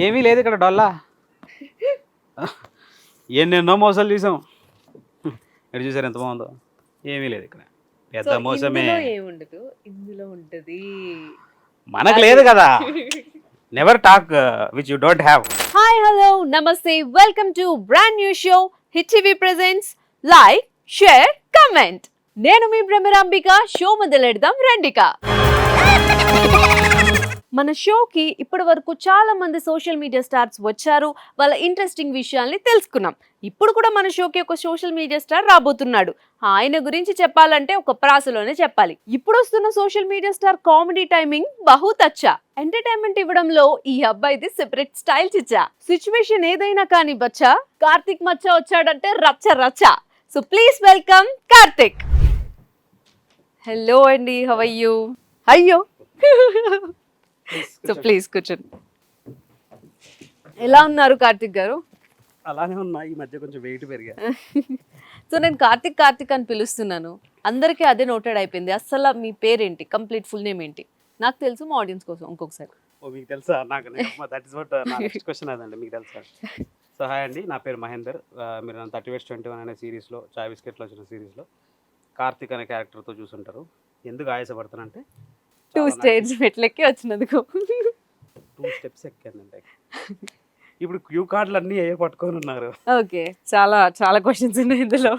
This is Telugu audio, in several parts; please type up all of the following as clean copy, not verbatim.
ఏమీ లేదు ఇక్కడ డొల్లా. ఎన్నెన్నో మోసాలు చూసాం. ఇక్కడ చూసారు ఎంత బాగుందో. ఏమీ లేదు ఇక్కడ, పెద్ద మోసమే. ఏముండదు, ఇందులో ఉంటది. మనకు లేదు కదా. Never talk which you don't have. Hi hello నమస్తే, welcome to brand new show hit TV presents like share comment. నేను మీ భ్రమరాంబిక. షో మొదలెడదాం రండిక. మన షోకి ఇప్పటి వరకు చాలా మంది సోషల్ మీడియా స్టార్స్ వచ్చారు, వాళ్ళ ఇంట్రెస్టింగ్ విషయాల్ని తెలుసుకున్నాం. ఇప్పుడు కూడా మన షోకి ఒక సోషల్ మీడియా స్టార్ రాబోతున్నాడు. ఆయన గురించి చెప్పాలంటే ఒక ప్రాసలోనే చెప్పాలి. ఇప్పుడు వస్తున్న social media star comedy timing బహుత్ అచ్చా. ఎంటర్టైన్మెంట్ ఇవ్వడంలో ఈ అబ్బాయిది సెపరేట్ స్టైల్ చిచ్చా. సిచ్యువేషన్ ఏదైనా కానీ బచ్చా, కార్తిక్ మచ్చ వచ్చాడంటే రచ్చ రచ్చ. So please welcome Karthik. Hello అండి, హౌ ఆర్ యూ? అయ్యో సో ప్లీజ్ కూర్చోండి. ఎలా ఉన్నారు కార్తిక్ గారు? అలానే ఉన్నా, ఈ మధ్య కొంచెం వెయిట్ పెరిగా. సో నేను కార్తిక్ కార్తిక్ అని పిలుస్తున్నాను, అందరికీ అదే నోటెడ్ అయిపోయింది. అసలు మీ పేరేంటి, కంప్లీట్ ఫుల్ నేమ్ ఏంటి? నాకు తెలుసు, మా ఆడియన్స్ కోసం ఇంకొకసారి. ఓ మీకు తెలుసా? నాకు దట్ ఇస్ వాట్ నా నెక్స్ట్ క్వశ్చన్ అదండి, మీకు తెలుసా? సో హాయ్ అండి, నా పేరు మహేందర్. మీరు నన్ను 30/21 అనే సిరీస్లో, చాయ్ బిస్కెట్లో వచ్చిన సిరీస్లో కార్తిక్ అనే క్యారెక్టర్తో చూసుంటారు. ఎందుకు ఆయాసపడతానంటే 2 స్టేజ్ మెట్లెక్కి వచ్చినందుకు. 2 స్టెప్స్ ఎక్కానండి. ఇప్పుడు క్యూ కార్డులు అన్నీ ఏ పట్టుకొని ఉన్నారు. ఓకే, చాలా చాలా క్వశ్చన్స్ ఉన్నాయి ఇందులో.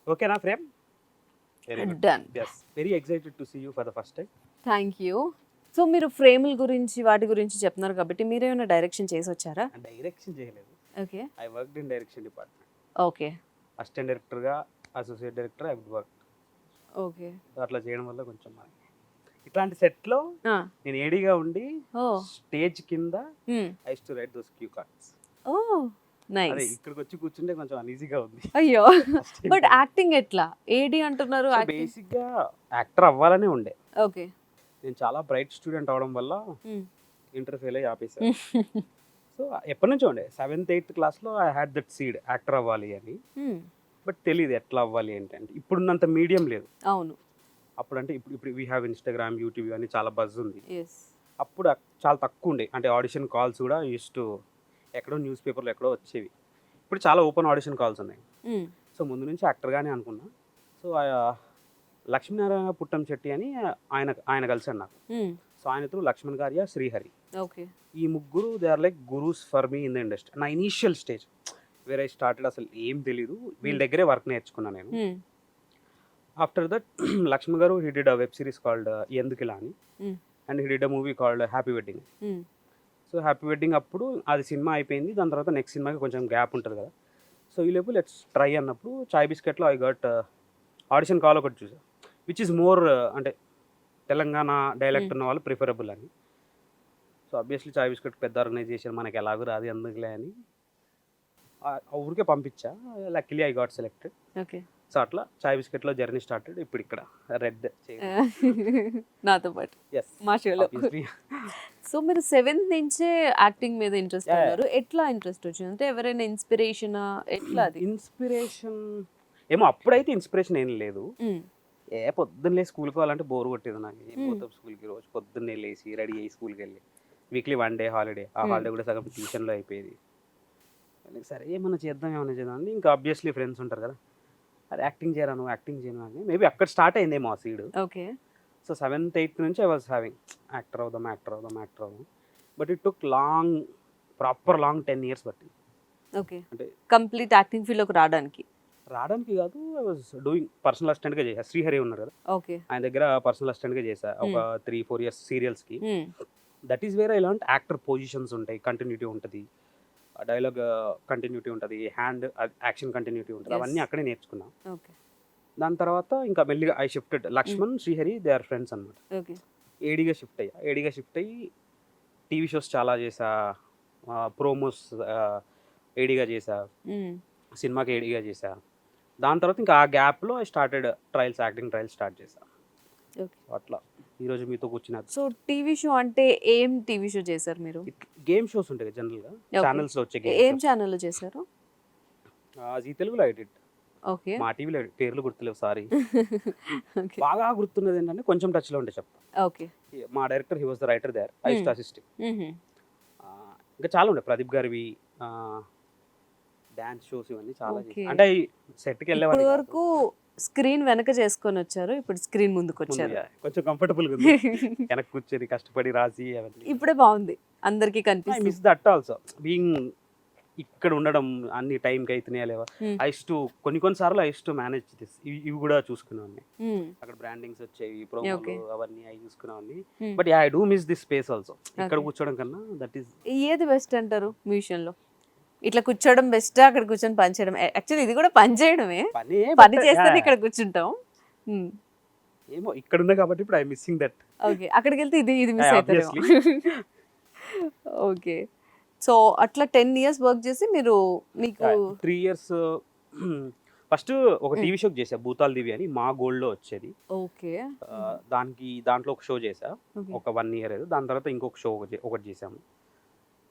ఓకేనా frame? Done. yes, very excited to see you for the first time. Thank you. So మీరు ఫ్రేముల గురించి వాటి గురించి చెప్తున్నారు కాబట్టి మీరేమైనా డైరెక్షన్ చేసి వచ్చారా? డైరెక్షన్ చేయలేదు, okay. I worked in direction department. Okay. Assistant డైరెక్టర్గా, associate director I would work. Okay. అట్లా చేయడం వల్ల కొంచెం ఇట్లాంటి సెట్లో నేను ఏడీగా ఉండి స్టేజ్ కింద I to write those cue cards. Oh nice. అదే ఇక్కడికి వచ్చి కూర్చుంటే కొంచెం అన్ఈజీగా ఉంది. అయ్యో, బట్ యాక్టింగ్ ఎట్లా? ఏడి అంటున్నారు. బేసిక్ గా యాక్టర్ అవ్వాలనే ఉండే. ఓకే. నేను చాలా బ్రైట్ స్టూడెంట్ అవడం వల్ల ఇంటర్ ఫెయిల్ అయ్యి ఆపేసాను. సో ఎప్పటి నుంచో ఉండే 7th 8th క్లాస్లో I had that seed, actor అవ్వాలి అని. బట్ తెలియదు ఎట్లా అవ్వాలి ఏంటంటే, ఇప్పుడున్నంత మీడియం లేదు. అవును. అప్పుడు అంటే ఇప్పుడు వీ హ్యావ్ ఇన్స్టాగ్రామ్, యూట్యూబ్ అని చాలా బజ్ ఉంది. yes. అప్పుడు చాలా తక్కువ ఉండే, అంటే ఆడిషన్ కాల్స్ కూడా యూస్ టు ఎక్కడో న్యూస్ పేపర్లో ఎక్కడో వచ్చేవి. ఇప్పుడు చాలా ఓపెన్ ఆడిషన్ కాల్స్ ఉన్నాయి. సో ముందు నుంచి యాక్టర్గానే అనుకున్నా. సో లక్ష్మీనారాయణ పుట్టం చెట్టి అని ఆయన కలిసాడు నాకు. సో ఆయన త్రూ లక్ష్మణ్ గార్య, శ్రీహరి, ఓకే, ఈ ముగ్గురు they are like gurus for me in the industry. నా initial stage where I started, అసలు ఏం తెలీదు, వీళ్ళ దగ్గరే వర్క్ నేర్చుకున్నాను నేను. ఆఫ్టర్ దట్ లక్ష్మణ్ గారు he did a web series called ఎందుకు ఇలా అని, and he did a movie called happy wedding. So happy wedding అప్పుడు అది సినిమా అయిపోయింది, దాని తర్వాత నెక్స్ట్ సినిమాకి కొంచెం గ్యాప్ ఉంటుంది కదా. సో ఈ లోపు లెట్స్ ట్రై అన్నప్పుడు చాయ్ బిస్కెట్లో ఐ గట్ ఆడిషన్ కాల్ ఒకటి చూసా, విచ్ ఈస్ మోర్ అంటే తెలంగాణ డైలెక్ట్ ఉన్న వాళ్ళు ప్రిఫరబుల్ అని. సో ఆబ్వియస్లీ చాయ్ బిస్కెట్ పెద్ద ఆర్గనైజేషన్, మనకి ఎలాగో రాదు ఎందుకులే అని ఊరికే పంపించా. Luckily I got selected. Okay. So అట్లా చాయ్ బిస్కెట్లో జర్నీ స్టార్టెడ్. ఇప్పుడు ఇక్కడ రెడ్ నాతో పాటు మా షోలో. సో మీరు 7th నుంచే యాక్టింగ్ మీద ఇంట్రెస్ట్ అన్నారు. ఎట్లా ఇంట్రెస్ట్ వచ్చింది? అంటే ఎవరైనా ఇన్స్పిరేషనా, ఎట్లా? అది ఇన్స్పిరేషన్ ఏమో, అప్పుడైతే ఇన్స్పిరేషన్ ఏం లేదు. పొద్దున్నే స్కూల్కి వెళ్ళాలంటే బోర్ కొట్టేది నాకు. ఏం పోతాం స్కూల్కి, రోజు పొద్దున్నే లేచి రెడీ అయ్యి స్కూల్కి వెళ్ళి, వీక్లీ 1 డే హాలిడే, ఆ హాలిడే కూడా సగం ట్యూషన్లో అయిపోయేది. సరే ఏమన్నా చేద్దాం అని ఇంకా ఆబ్వియస్లీ ఫ్రెండ్స్ ఉంటారు కదా, అది యాక్టింగ్ చేయరా నువ్వు, యాక్టింగ్ చేయను అని. మేబీ అక్కడ స్టార్ట్ అయిందేమో ఆ seed. Okay. So 7th 8th నుంచి ఐ వాజ్ హ్యావింగ్ యాక్టర్ అవుదాం. But it took proper long 10 years బట్టి. ఓకే. అంటే కంప్లీట్ యాక్టింగ్ ఫీల్డ్లోకి రావడానికి కాదు, ఐ వాజ్ డూయింగ్ పర్సనల్ అసిస్టెంట్గా చేసా. శ్రీహరి ఉన్నారు కదా, ఓకే, ఆయన దగ్గర పర్సనల్ అసిస్టెంట్గా చేసా ఒక 3-4 years సీరియల్స్కి. That is where I learn actor positions ఉంటాయి, కంటిన్యూటీ ఉంటుంది, డైలాగ్ కంటిన్యూటీ ఉంటుంది, హ్యాండ్ యాక్షన్ కంటిన్యూటీ ఉంటుంది, అవన్నీ అక్కడే నేర్చుకున్నా. దాని తర్వాత ఇంకా మెల్లిగా I shifted. Lakshman, Srihari they are friends అనమాట. ఏడీగా షిఫ్ట్ అయ్యి టీవీ షోస్ చాలా చేసా, ప్రోమోస్ ఏడీగా చేసా, సినిమాకి ఏడీగా చేసా. దాని తర్వాత ఇంకా ఆ గ్యాప్లో I started acting trials start చేసా. అట్లా ఈరోజు మీతో కూర్చున్నా. సో టీవీ షో అంటే ఏం టీవీ షో చేశారు మీరు? గేమ్ షోస్ ఉంటాయి జనరల్గా ఛానల్స్లో వచ్చే. ఏం ఛానల్లో చేశారు? జీ తెలుగులో ఎడిట్. ఓకే. మా టీవీలో పేర్లు గుర్తులేవు, సారీ. బాగా గుర్తున్నది ఏంటంటే కొంచెం టచ్లో ఉంటే చెప్తా. ఓకే. మా director he was the writer there, I used to assist him. ఇంకా చాలా ఉండే ప్రదీప్ గారివి డాన్స్ షోస్ ఇవన్నీ చాలా Okay. చేశాను. అంటే సెట్కి ఇప్పటి వెళ్ళేవాడిని కాదు. వరకు స్క్రీన్ వెనక చేసుకొని వచ్చారు, ఇప్పుడు స్క్రీన్ ముందుకు ముందు వచ్చారు. కొంచెం కంఫర్టబుల్గా ఉంది వెనక్కి కూర్చొని కష్టపడి రాసి అవన్నీ ఇప్పుడే బాగుంది, అందరికి ఐ కనిపిస్తుంది. మిస్ దట్ ఆల్సో బీయింగ్ ఇక్కడ ఉండడం అన్ని టైంకి అవుతున్నాయా లేవా. Hmm. కొన్నిసార్లు ఐ టు మేనేజ్ దిస్ ఇవి కూడా చూసుకునేవాడిని. Hmm. అక్కడ బ్రాండింగ్స్ వచ్చేవి Okay. ప్రోమోలు అవన్నీ అవి చూసుకునేవాడిని. Hmm. But I do miss this space also. ఇక్కడ Okay. కూర్చోవడం కన్నా దట్ ఈస్ ఏది బెస్ట్ అంటారు మీ విషయంలో? ఇట్లా కూర్చోవడం బెస్ట్, అక్కడ కూర్చొని పని చేయడం? యాక్చువల్లీ ఇది కూడా పని చేయడమే, పని పని చేస్తేనే ఇక్కడ కూర్చుంటాం. ఏమో ఇక్కడ ఉన్నా కాబట్టి ఇప్పుడు ఐ మిస్సింగ్ దట్. ఓకే, అక్కడికి వెళ్తే ఇది ఇది మిస్ అవుతారు. ఓకే, సో అట్లా 10 years వర్క్ చేసి మీరు మీకు 3 years ఫస్ట్ ఒక టీవీ షోకి చేసా, భూతాల్ దివి అని, మా గోల్డ్ లో వచ్చేది. ఓకే దాంట్లో ఒక షో చేసా ఒక 1 year ఏదో. దాని తర్వాత ఇంకొక షో ఒకటి చేసాము.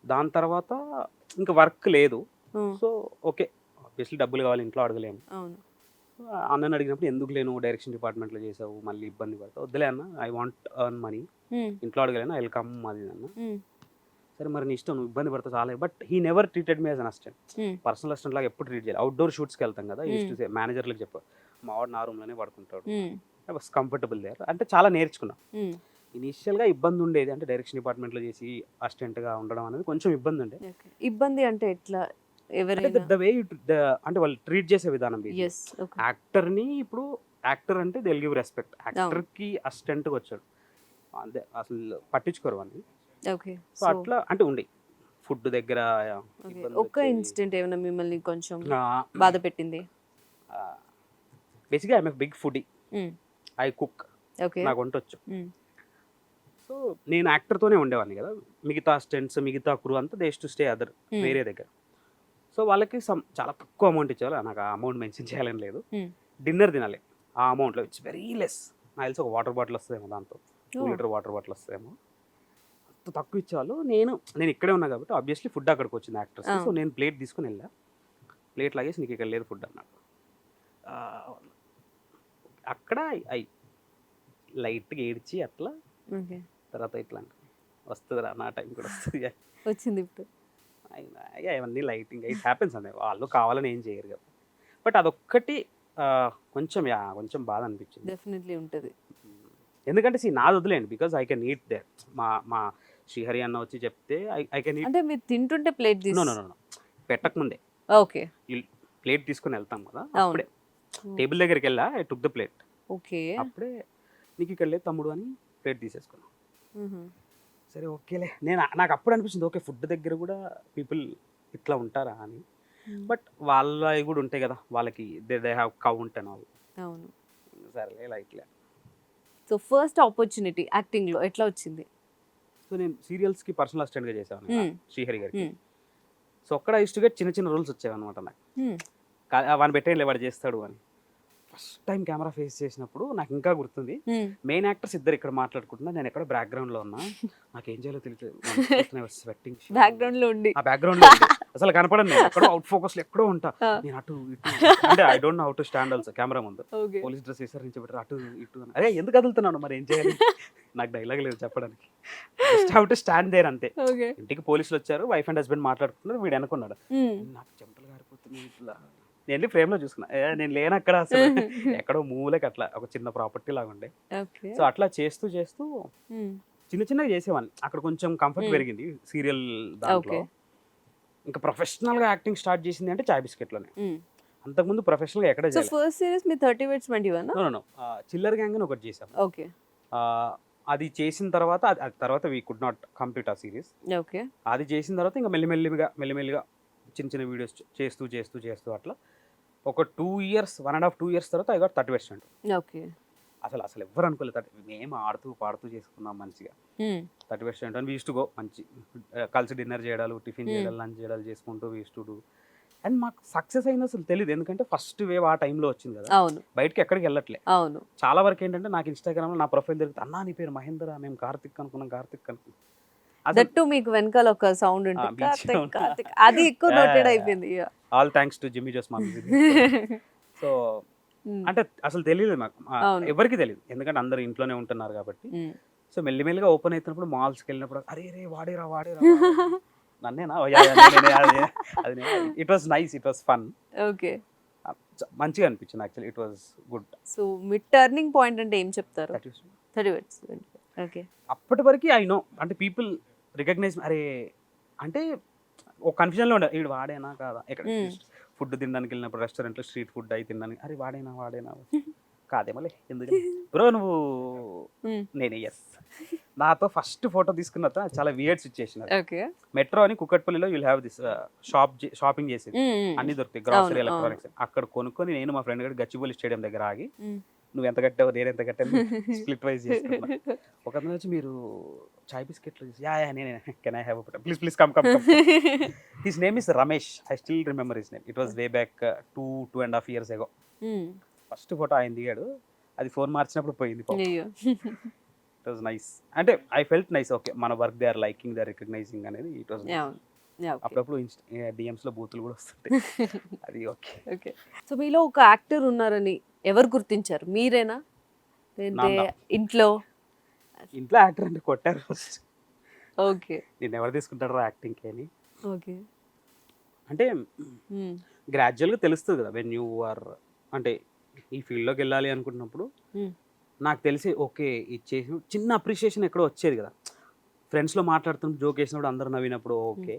దాని తర్వాత ఇంకా వర్క్ లేదు. సో ఓకే, ఆబ్వియస్లీ డబ్బులు కావాలి, ఇంట్లో అడగలేము. అవును. అన్నని అడిగినప్పుడు ఎందుకు లేను డైరెక్షన్ డిపార్ట్మెంట్లో చేసావు, మళ్ళీ ఇబ్బంది పడతావు, వద్దులే అన్న, ఐ వాంట్ ఎర్న్ మనీ, ఇంట్లో అడగలేను, ఐ విల్ కమ్ అది అన్న. సరే మరి నీ ఇష్టం, నువ్వు ఇబ్బంది పడతావు చాలా. But he never treated me as an assistant. Personal assistant లాగా ఎప్పుడు ట్రీట్ చేయాలి. అవుట్డోర్ షూట్స్కి వెళ్తాం కదా, మేనేజర్లకు చెప్పారు మా వాడు నా రూమ్లోనే పడుకుంటాడు, ఐ వాస్ కంఫర్టబుల్ దేర్. అంటే చాలా నేర్చుకున్నా. ఇనీషియల్గా ఇబ్బంది ఉండేది, అంటే డైరెక్షన్ డిపార్ట్మెంట్లో చేసి అసిస్టెంట్గా ఉండడం అనేది కొంచెం ఇబ్బంది ఉండే. ఇబ్బంది అంటే ఎట్లా? ఎవరైనా ద వే అంటే వాళ్ళు ట్రీట్ చేసే విధానం. యాక్టర్ని ఇప్పుడు యాక్టర్ అంటే దే విల్ గివ్ రెస్పెక్ట్. యాక్టర్కి అసిస్టెంట్గా వచ్చాడు అంతే, అసలు పట్టించుకోరు అని. ఓకే, సో అట్లా అంటే ఉండి ఫుడ్ దగ్గర ఒక్క ఇన్సిడెంట్ ఏమైనా మిమ్మల్ని కొంచెం బాధ పెట్టింది? బేసిక్గా I'm big foodie, I cook, okay, నాకు వంట వచ్చు. సో నేను యాక్టర్తోనే ఉండేవాడిని కదా, మిగతా స్టెంట్స్ మిగతా క్రూ అంతా దే టు స్టే అదర్ వేరే దగ్గర. సో వాళ్ళకి చాలా తక్కువ అమౌంట్ ఇచ్చేవాళ్ళు. నాకు ఆ అమౌంట్ మెన్షన్ చేయాలని లేదు. డిన్నర్ తినాలి ఆ అమౌంట్లో, ఇట్స్ వెరీ లెస్. నాకు తెలిసి ఒక వాటర్ బాటిల్ వస్తుందేమో, దాంతో 2 liter వాటర్ బాటిల్ వస్తుందేమో, అంత తక్కువ ఇచ్చేవాళ్ళు. నేను ఇక్కడే ఉన్నా కాబట్టి ఆబ్వియస్లీ ఫుడ్ అక్కడికి వచ్చింది యాక్టర్స్. సో నేను ప్లేట్ తీసుకుని వెళ్ళా, ప్లేట్ లాగేసి నీకు ఇక్కడ లేదు ఫుడ్ అన్నాడు. అక్కడ ఐ లైట్గా ఏడ్చి అట్లా, తర్వాత ఇట్లా వస్తుందిరా నా టైం కూడా వస్తుంది వచ్చింది ఇప్పుడు. అవన్నీ లైటింగ్ ఇట్ హ్యాపెన్స్ అండి, వాళ్ళు కావాలని ఏం చేయరు కదా. బట్ అదొక్కటి కొంచెం బాధ అనిపించింది. డెఫినెట్లీ ఉంటుంది. ఎందుకంటే నాది వదిలేండి, because I can eat there. మా శ్రీహరి అన్న వచ్చి చెప్తే ఐ కెన్ ఈట్. అంటే మీరు తింటుంటే ప్లేట్ నో పెట్టక ముందే ఓకే ప్లేట్ తీసుకుని వెళ్తాం కదా, అప్పుడే టేబుల్ దగ్గరికి వెళ్ళా, I took the plate. Okay, అప్పుడే నీకు ఇక్కడ లేదు తమ్ముడు అని ప్లేట్ తీసేసుకున్నాను. సరే ఓకేలే, నాకు అప్పుడు అనిపించింది ఓకే ఫుడ్ దగ్గర కూడా పీపుల్ ఇట్లా ఉంటారా అని. బట్ వాళ్ళవి కూడా ఉంటాయి కదా, వాళ్ళకి they have count and all. అవును. సరేలే లైట్లే. సో ఫస్ట్ ఆపర్చునిటీ యాక్టింగ్లో ఎట్లా వచ్చింది? సో నేను సీరియల్స్కి పర్సనల్ అసిస్టెంట్గా చేసాను శ్రీహరి గారికి. సో అక్కడ ఇష్టగా చిన్న చిన్న రోల్స్ వచ్చాయి అనమాట నాకు. వాడిని పెట్టేయండి వాడు చేస్తాడు అని. ఫస్ట్ టైం కెమెరా ఫేస్ చేసినప్పుడు నాకు ఇంకా గుర్తుంది, మెయిన్ యాక్టర్స్ ఇద్దరు ఇక్కడ మాట్లాడుకుంటున్నా, నేను ఎక్కడ బ్యాక్గ్రౌండ్ లో ఉన్నా, నాకు ఏం చేయాలో తెలియదు. స్వెట్టింగ్ బ్యాక్గ్రౌండ్ లో ఉండి, ఆ బ్యాక్గ్రౌండ్ లో అసలు కనపడను, నేను ఎక్కడో అవుట్ ఫోకస్ లో ఎక్కడో ఉంటా. నేను అటు ఇటు అంటే I don't know how to stand also camera ముందు. పోలీస్ డ్రెస్ వేసారు నుంచి పెట్టారు, అటు ఇటు అరే ఎందుకు కదులుతున్నాను మరి ఏం చేయాలి, నాకు డైలాగ్ లేదు చెప్పడానికి, just how to stand there అంతే. ఇంటికి పోలీసులు వచ్చారు, వైఫ్ అండ్ హస్బెండ్ మాట్లాడుతున్నారు, వీడు అనుకున్నాడు నాకు చెమటలు గారిపోతున్నాయి ఇట్లా. నేను ఫ్రేమ్ లో చూసుకున్నా, నేను లేను అక్కడ, అసలు ఎక్కడో మూలకి అట్లా ఒక చిన్న ప్రాపర్టీ లాగా ఉండే. సో అట్లా చేస్తూ చేస్తూ చిన్న చిన్నగా చేసేవాడిని. అక్కడ కొంచెం కంఫర్ట్ పెరిగింది సీరియల్ దాంట్లో. ఇంకా ప్రొఫెషనల్ గా యాక్టింగ్ స్టార్ట్ చేసింది అంటే చాయ్ బిస్కెట్ లోనే. అంతకుముందు ప్రొఫెషనల్ గా ఎక్కడ చేయలేదు. ఫస్ట్ సిరీస్ మీ 30/21 నో చిల్లర్ గ్యాంగ్ అని ఒకటి చేసాం. ఓకే, అది చేసిన తర్వాత తర్వాత వీ కుడ్ నాట్ కంప్లీట్ ఆ సిరీస్. ఓకే, అది చేసిన తర్వాత ఇంకా మెల్లిమెల్లిగా చిన్న చిన్న వీడియోస్ చేస్తూ అట్లా ఒక 1.5 years తర్వాత ఐ గాట్ 30%. ఓకే, అసలు ఎవ్వరు అనుకోలేదు, మేము ఆడుతూ పాడుతూ చేసుకున్నాం మంచిగా 30% అని. వీ యూస్ టు గో మంచి కలిసి డిన్నర్ చేయడాలు, టిఫిన్ చేయడాలు, లంచ్ చేయడాలు చేసుకుంటూ we use to do. And మాకు సక్సెస్ అయింది అసలు తెలియదు, ఎందుకంటే ఫస్ట్ వేవ్ ఆ టైంలో వచ్చింది కదా. అవును, బయటకి ఎక్కడికి వెళ్ళట్లే. అవును, చాలా వరకు ఏంటంటే నాకు ఇన్స్టాగ్రామ్లో నా ప్రొఫైల్ దొరికితే అన్నా నీ పేరు మహేంద్ర, మేము కార్తిక్ అనుకున్నాం. దట్టు మీకు వెనకాల ఒక సౌండ్ ఉంటుంది, అది ఎక్కువ నోటెడ్ అయిపోయింది. All thanks to Jimmy Jose మా మ్యూజిక్. సో అంటే అసలు తెలియదు నాకు, ఎవరికి తెలియదు, ఎందుకంటే అందరు ఇంట్లోనే ఉంటున్నారు కాబట్టి. సో మెల్లిమెల్లిగా ఓపెన్ అవుతున్నప్పుడు మాల్స్కి వెళ్ళినప్పుడు అరే రే వాడేరా నన్నేనా అది it was nice, it was fun, okay. మంచిగా అనిపించింది actually, it was good. So me turning point అంటే ఏం చెప్తారు? 30 words. ఓకే. అప్పటి వరకు ఐ నో, అంటే పీపుల్ రికగ్నైజ్, అరే అంటే ఒక కన్ఫ్యూజన్లో ఉండే, వీడు వాడేనా కాదా, ఎక్కడ ఫుడ్ తినడానికి వెళ్ళినప్పుడు రెస్టారెంట్లో స్ట్రీట్ ఫుడ్ అయి తినడానికి, అరే వాడేనా కాదేమోలే ఎందుకు బ్రో నువ్వు, నేనే ఎస్. నాతో ఫస్ట్ ఫోటో తీసుకున్న చాలా వియర్డ్ సిచ్యుయేషన్. ఓకే. మెట్రో అని కుక్కట్పల్లిలో యుల్ హ్యావ్ దిస్ షాపింగ్ చేసేది, అన్ని దొరుకుతాయి, గ్రాసరీ, ఎలక్ట్రానిక్స్. అక్కడ కొనుక్కొని నేను మా ఫ్రెండ్ గారు గచ్చిబౌలి స్టేడియం దగ్గర ఆగి, నువ్వు ఎంత కట్టావు నేను ఎంత కట్టాను స్ప్లిట్ వైజ్ చేసుకున్నా. ఒక అతను వచ్చి మీరు చాయ్ బిస్కెట్లు యా నేనే, can I have please come. His name is Ramesh, I still remember his name. It was way back 2.5 years ago. First photo ఆయన దిగాడు, అది ఫోన్ మార్చినప్పుడు పోయింది. ఇట్ వాస్ నైస్, అంటే ఐ ఫెల్ట్ నైస్, ఓకే మన work they are liking, they are recognizing అనేది. ఇట్ వాస్ అప్పుడప్పుడు డిఎమ్స్ లో బూతులు కూడా వస్తుంటాయి, అది ఓకే. ఓకే. సో మీలో ఒక యాక్టర్ ఉన్నారని ఎవరు గుర్తించారు? మీరేనా లేదంటే ఇంట్లో యాక్టర్ అంటే కొట్టారు ఫస్ట్. ఓకే. నేను ఎవరు తీసుకుంటారో యాక్టింగ్కి అని. ఓకే. అంటే గ్రాడ్యువల్గా తెలుస్తుంది కదా వెన్ యూ ఆర్, అంటే ఈ ఫీల్డ్లోకి వెళ్ళాలి అనుకుంటున్నప్పుడు నాకు తెలిసి ఓకే ఇచ్చేసి చిన్న అప్రిషియేషన్ ఎక్కడో వచ్చేది కదా, ఫ్రెండ్స్లో మాట్లాడుతున్నప్పుడు జోక్ వేసినప్పుడు అందరూ నవ్వినప్పుడు ఓకే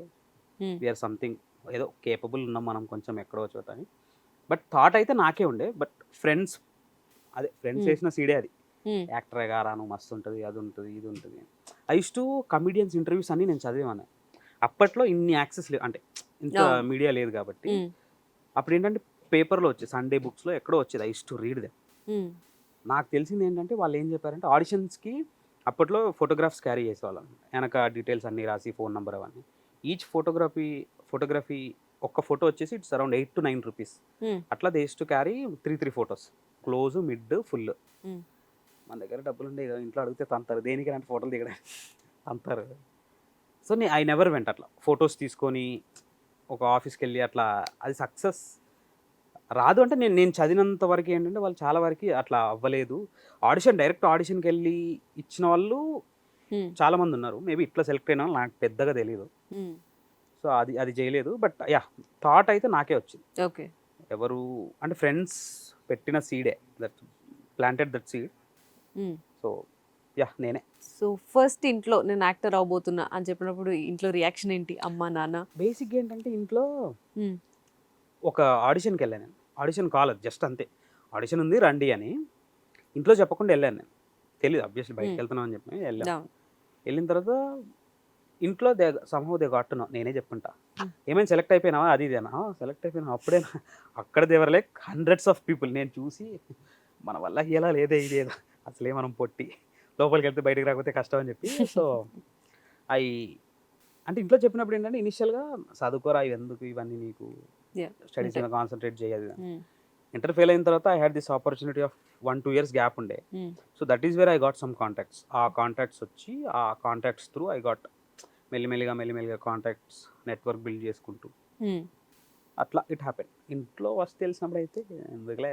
వీఆర్ సంథింగ్, ఏదో కేపబుల్ ఉన్నాం మనం కొంచెం ఎక్కడో చోట అని. బట్ థాట్ అయితే నాకే ఉండే, బట్ ఫ్రెండ్స్ వేసిన సీడే అది, యాక్టర్ గారాను మస్తు ఉంటుంది, అది ఉంటుంది, ఇది ఉంటుంది. I use to comedians interviews అన్ని నేను చదివాను. అప్పట్లో ఇన్ని యాక్సెస్ లేవు, అంటే ఇంత మీడియా లేదు కాబట్టి. అప్పుడు ఏంటంటే పేపర్లో వచ్చేది, సండే బుక్స్లో ఎక్కడో వచ్చేది, I use to read them. నాకు తెలిసింది ఏంటంటే వాళ్ళు ఏం చెప్పారంటే ఆడిషన్స్కి అప్పట్లో ఫోటోగ్రాఫ్స్ క్యారీ చేసేవాళ్ళం, వెనక డీటెయిల్స్ అన్నీ రాసి ఫోన్ నెంబర్ అవన్నీ. ఈచ్ ఫోటోగ్రఫీ ఒక్క ఫోటో వచ్చేసి ఇట్స్ అరౌండ్ 8 to 9 rupees. అట్లా they use to carry 3 photos, close, mid, full. మన దగ్గర డబ్బులు ఉండే ఇంట్లో అడిగితే తంతారు, దేనికి అంటే ఫోటోలు దిగడానికి తంతారు. సో ఐ నెవర్ వెంట అట్లా ఫొటోస్ తీసుకొని ఒక ఆఫీస్కి వెళ్ళి అట్లా, అది సక్సెస్ రాదు. అంటే నేను చదివినంత వరకు ఏంటంటే వాళ్ళు చాలా వరకు అట్లా అవ్వలేదు. డైరెక్ట్ ఆడిషన్కి వెళ్ళి ఇచ్చిన వాళ్ళు చాలా మంది ఉన్నారు, మేబీ ఇట్లా సెలెక్ట్ అయిన వాళ్ళు నాకు పెద్దగా తెలియదు. సో అది చేయలేదు. బట్ యా థాట్ అయితే నాకే వచ్చింది. ఓకే. ఎవరు అంటే ఫ్రెండ్స్ పెట్టిన సీడే, that planted that seed. So ya నేనే. సో ఫస్ట్ ఇంట్లో నేను యాక్టర్ అవబోతున్నా అని చెప్పినప్పుడు ఇంట్లో రియాక్షన్ ఏంటి, అమ్మా నాన్న? బేసిక్గా ఏంటంటే ఇంట్లో ఒక ఆడిషన్కి వెళ్ళాను నేను, ఆడిషన్ కాలేదు జస్ట్ అంతే, ఆడిషన్ ఉంది రండి అని. ఇంట్లో చెప్పకుండా వెళ్ళాను నేను, తెలియదు అబ్వియస్లీ బయటకు వెళ్తున్నాం అని చెప్పి వెళ్ళాను. వెళ్ళిన తర్వాత ఇంట్లో somehow they got to know, నేనే చెప్పుకుంటా ఏమైనా సెలెక్ట్ అయిపోయినావా, అది ఇదేనా, సెలెక్ట్ అయిపోయినా అప్పుడేనా, అక్కడ దేవర్ లైక్ హండ్రెడ్స్ ఆఫ్ పీపుల్. నేను చూసి మన వల్ల ఇలా లేదే ఇదేదో, అసలే మనం పొట్టి లోపలికి వెళ్తే బయటకు రాకపోతే కష్టం అని చెప్పి. సో అంటే ఇంట్లో చెప్పినప్పుడు ఏంటంటే ఇనిషియల్గా చదువుకోరా, ఎందుకు ఇవన్నీ నీకు, స్టడీస్ మీద కాన్సన్ట్రేట్ చేయాలి. ఇంటర్ ఫెయిల్ అయిన తర్వాత I had this opportunity of 1-2 years gap ఉండే. So that is where I got some contacts. ఆ కాంటాక్ట్స్ వచ్చి ఆ కాంటాక్ట్స్ త్రూ ఐ గాట్ మెల్లిమెల్లిగా కాంటాక్ట్స్ నెట్వర్క్ బిల్డ్ చేసుకుంటూ అట్లా ఇట్ హ్యాపెన్. ఇంట్లో వస్తే తెలిసినప్పుడు అయితే ఎందుకులే,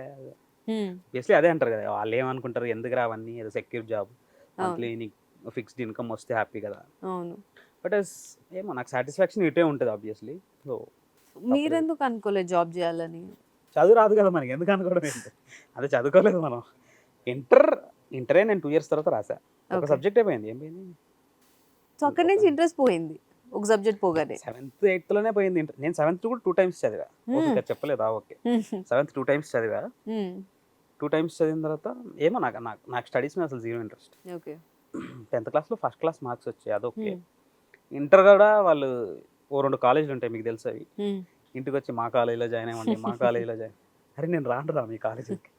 బేస్లీ అదే అంటారు కదా, వాళ్ళు ఏమనుకుంటారు ఎందుకు రావన్నీ, ఏదో సెక్యూర్ జాబ్, మంత్లీ నీకు ఫిక్స్డ్ ఇన్కమ్ వస్తే హ్యాపీ కదా. బట్ ఏమో నాకు సాటిస్ఫాక్షన్ ఇటే ఉంటుంది ఆబ్వియస్లీ. సో మీరెందుకు అనుకోలేదు జాబ్ చేయాలని? చదువు రాదు కదా మనకి, ఎందుకు అనుకోవడం ఏంటి, అదే చదువుకోలేదు మనం. ఇంటరే నేను 2 years తర్వాత రాసా, ఒక సబ్జెక్ట్ అయిపోయింది, ఏం పోయింది. సో అక్కడి నుంచి ఇంట్రెస్ట్ పోయింది ఒక సబ్జెక్ట్ పోగానే. 7th 8th లోనే పోయింది. నేను 7th కూడా 2 times చదివా, ఓకే చెప్పలేదా, ఓకే 7th 2 times చదివా. 2 times చదివిన తర్వాత ఏమో నాకు స్టడీస్ మీద అసలు 0 interest. 10th classలో ఫస్ట్ క్లాస్ మార్క్స్ వచ్చాయి, అదొకే. ఇంటర్ కూడా వాళ్ళు 2 కాలేజీలు ఉంటాయి మీకు తెలుసు, అవి ఇంటికి వచ్చి మా కాలేజీలో జాయిన్ అయ్యండి, మా కాలేజీలో జాయిన్. అరే నేను రాను మీ కాలేజీకి,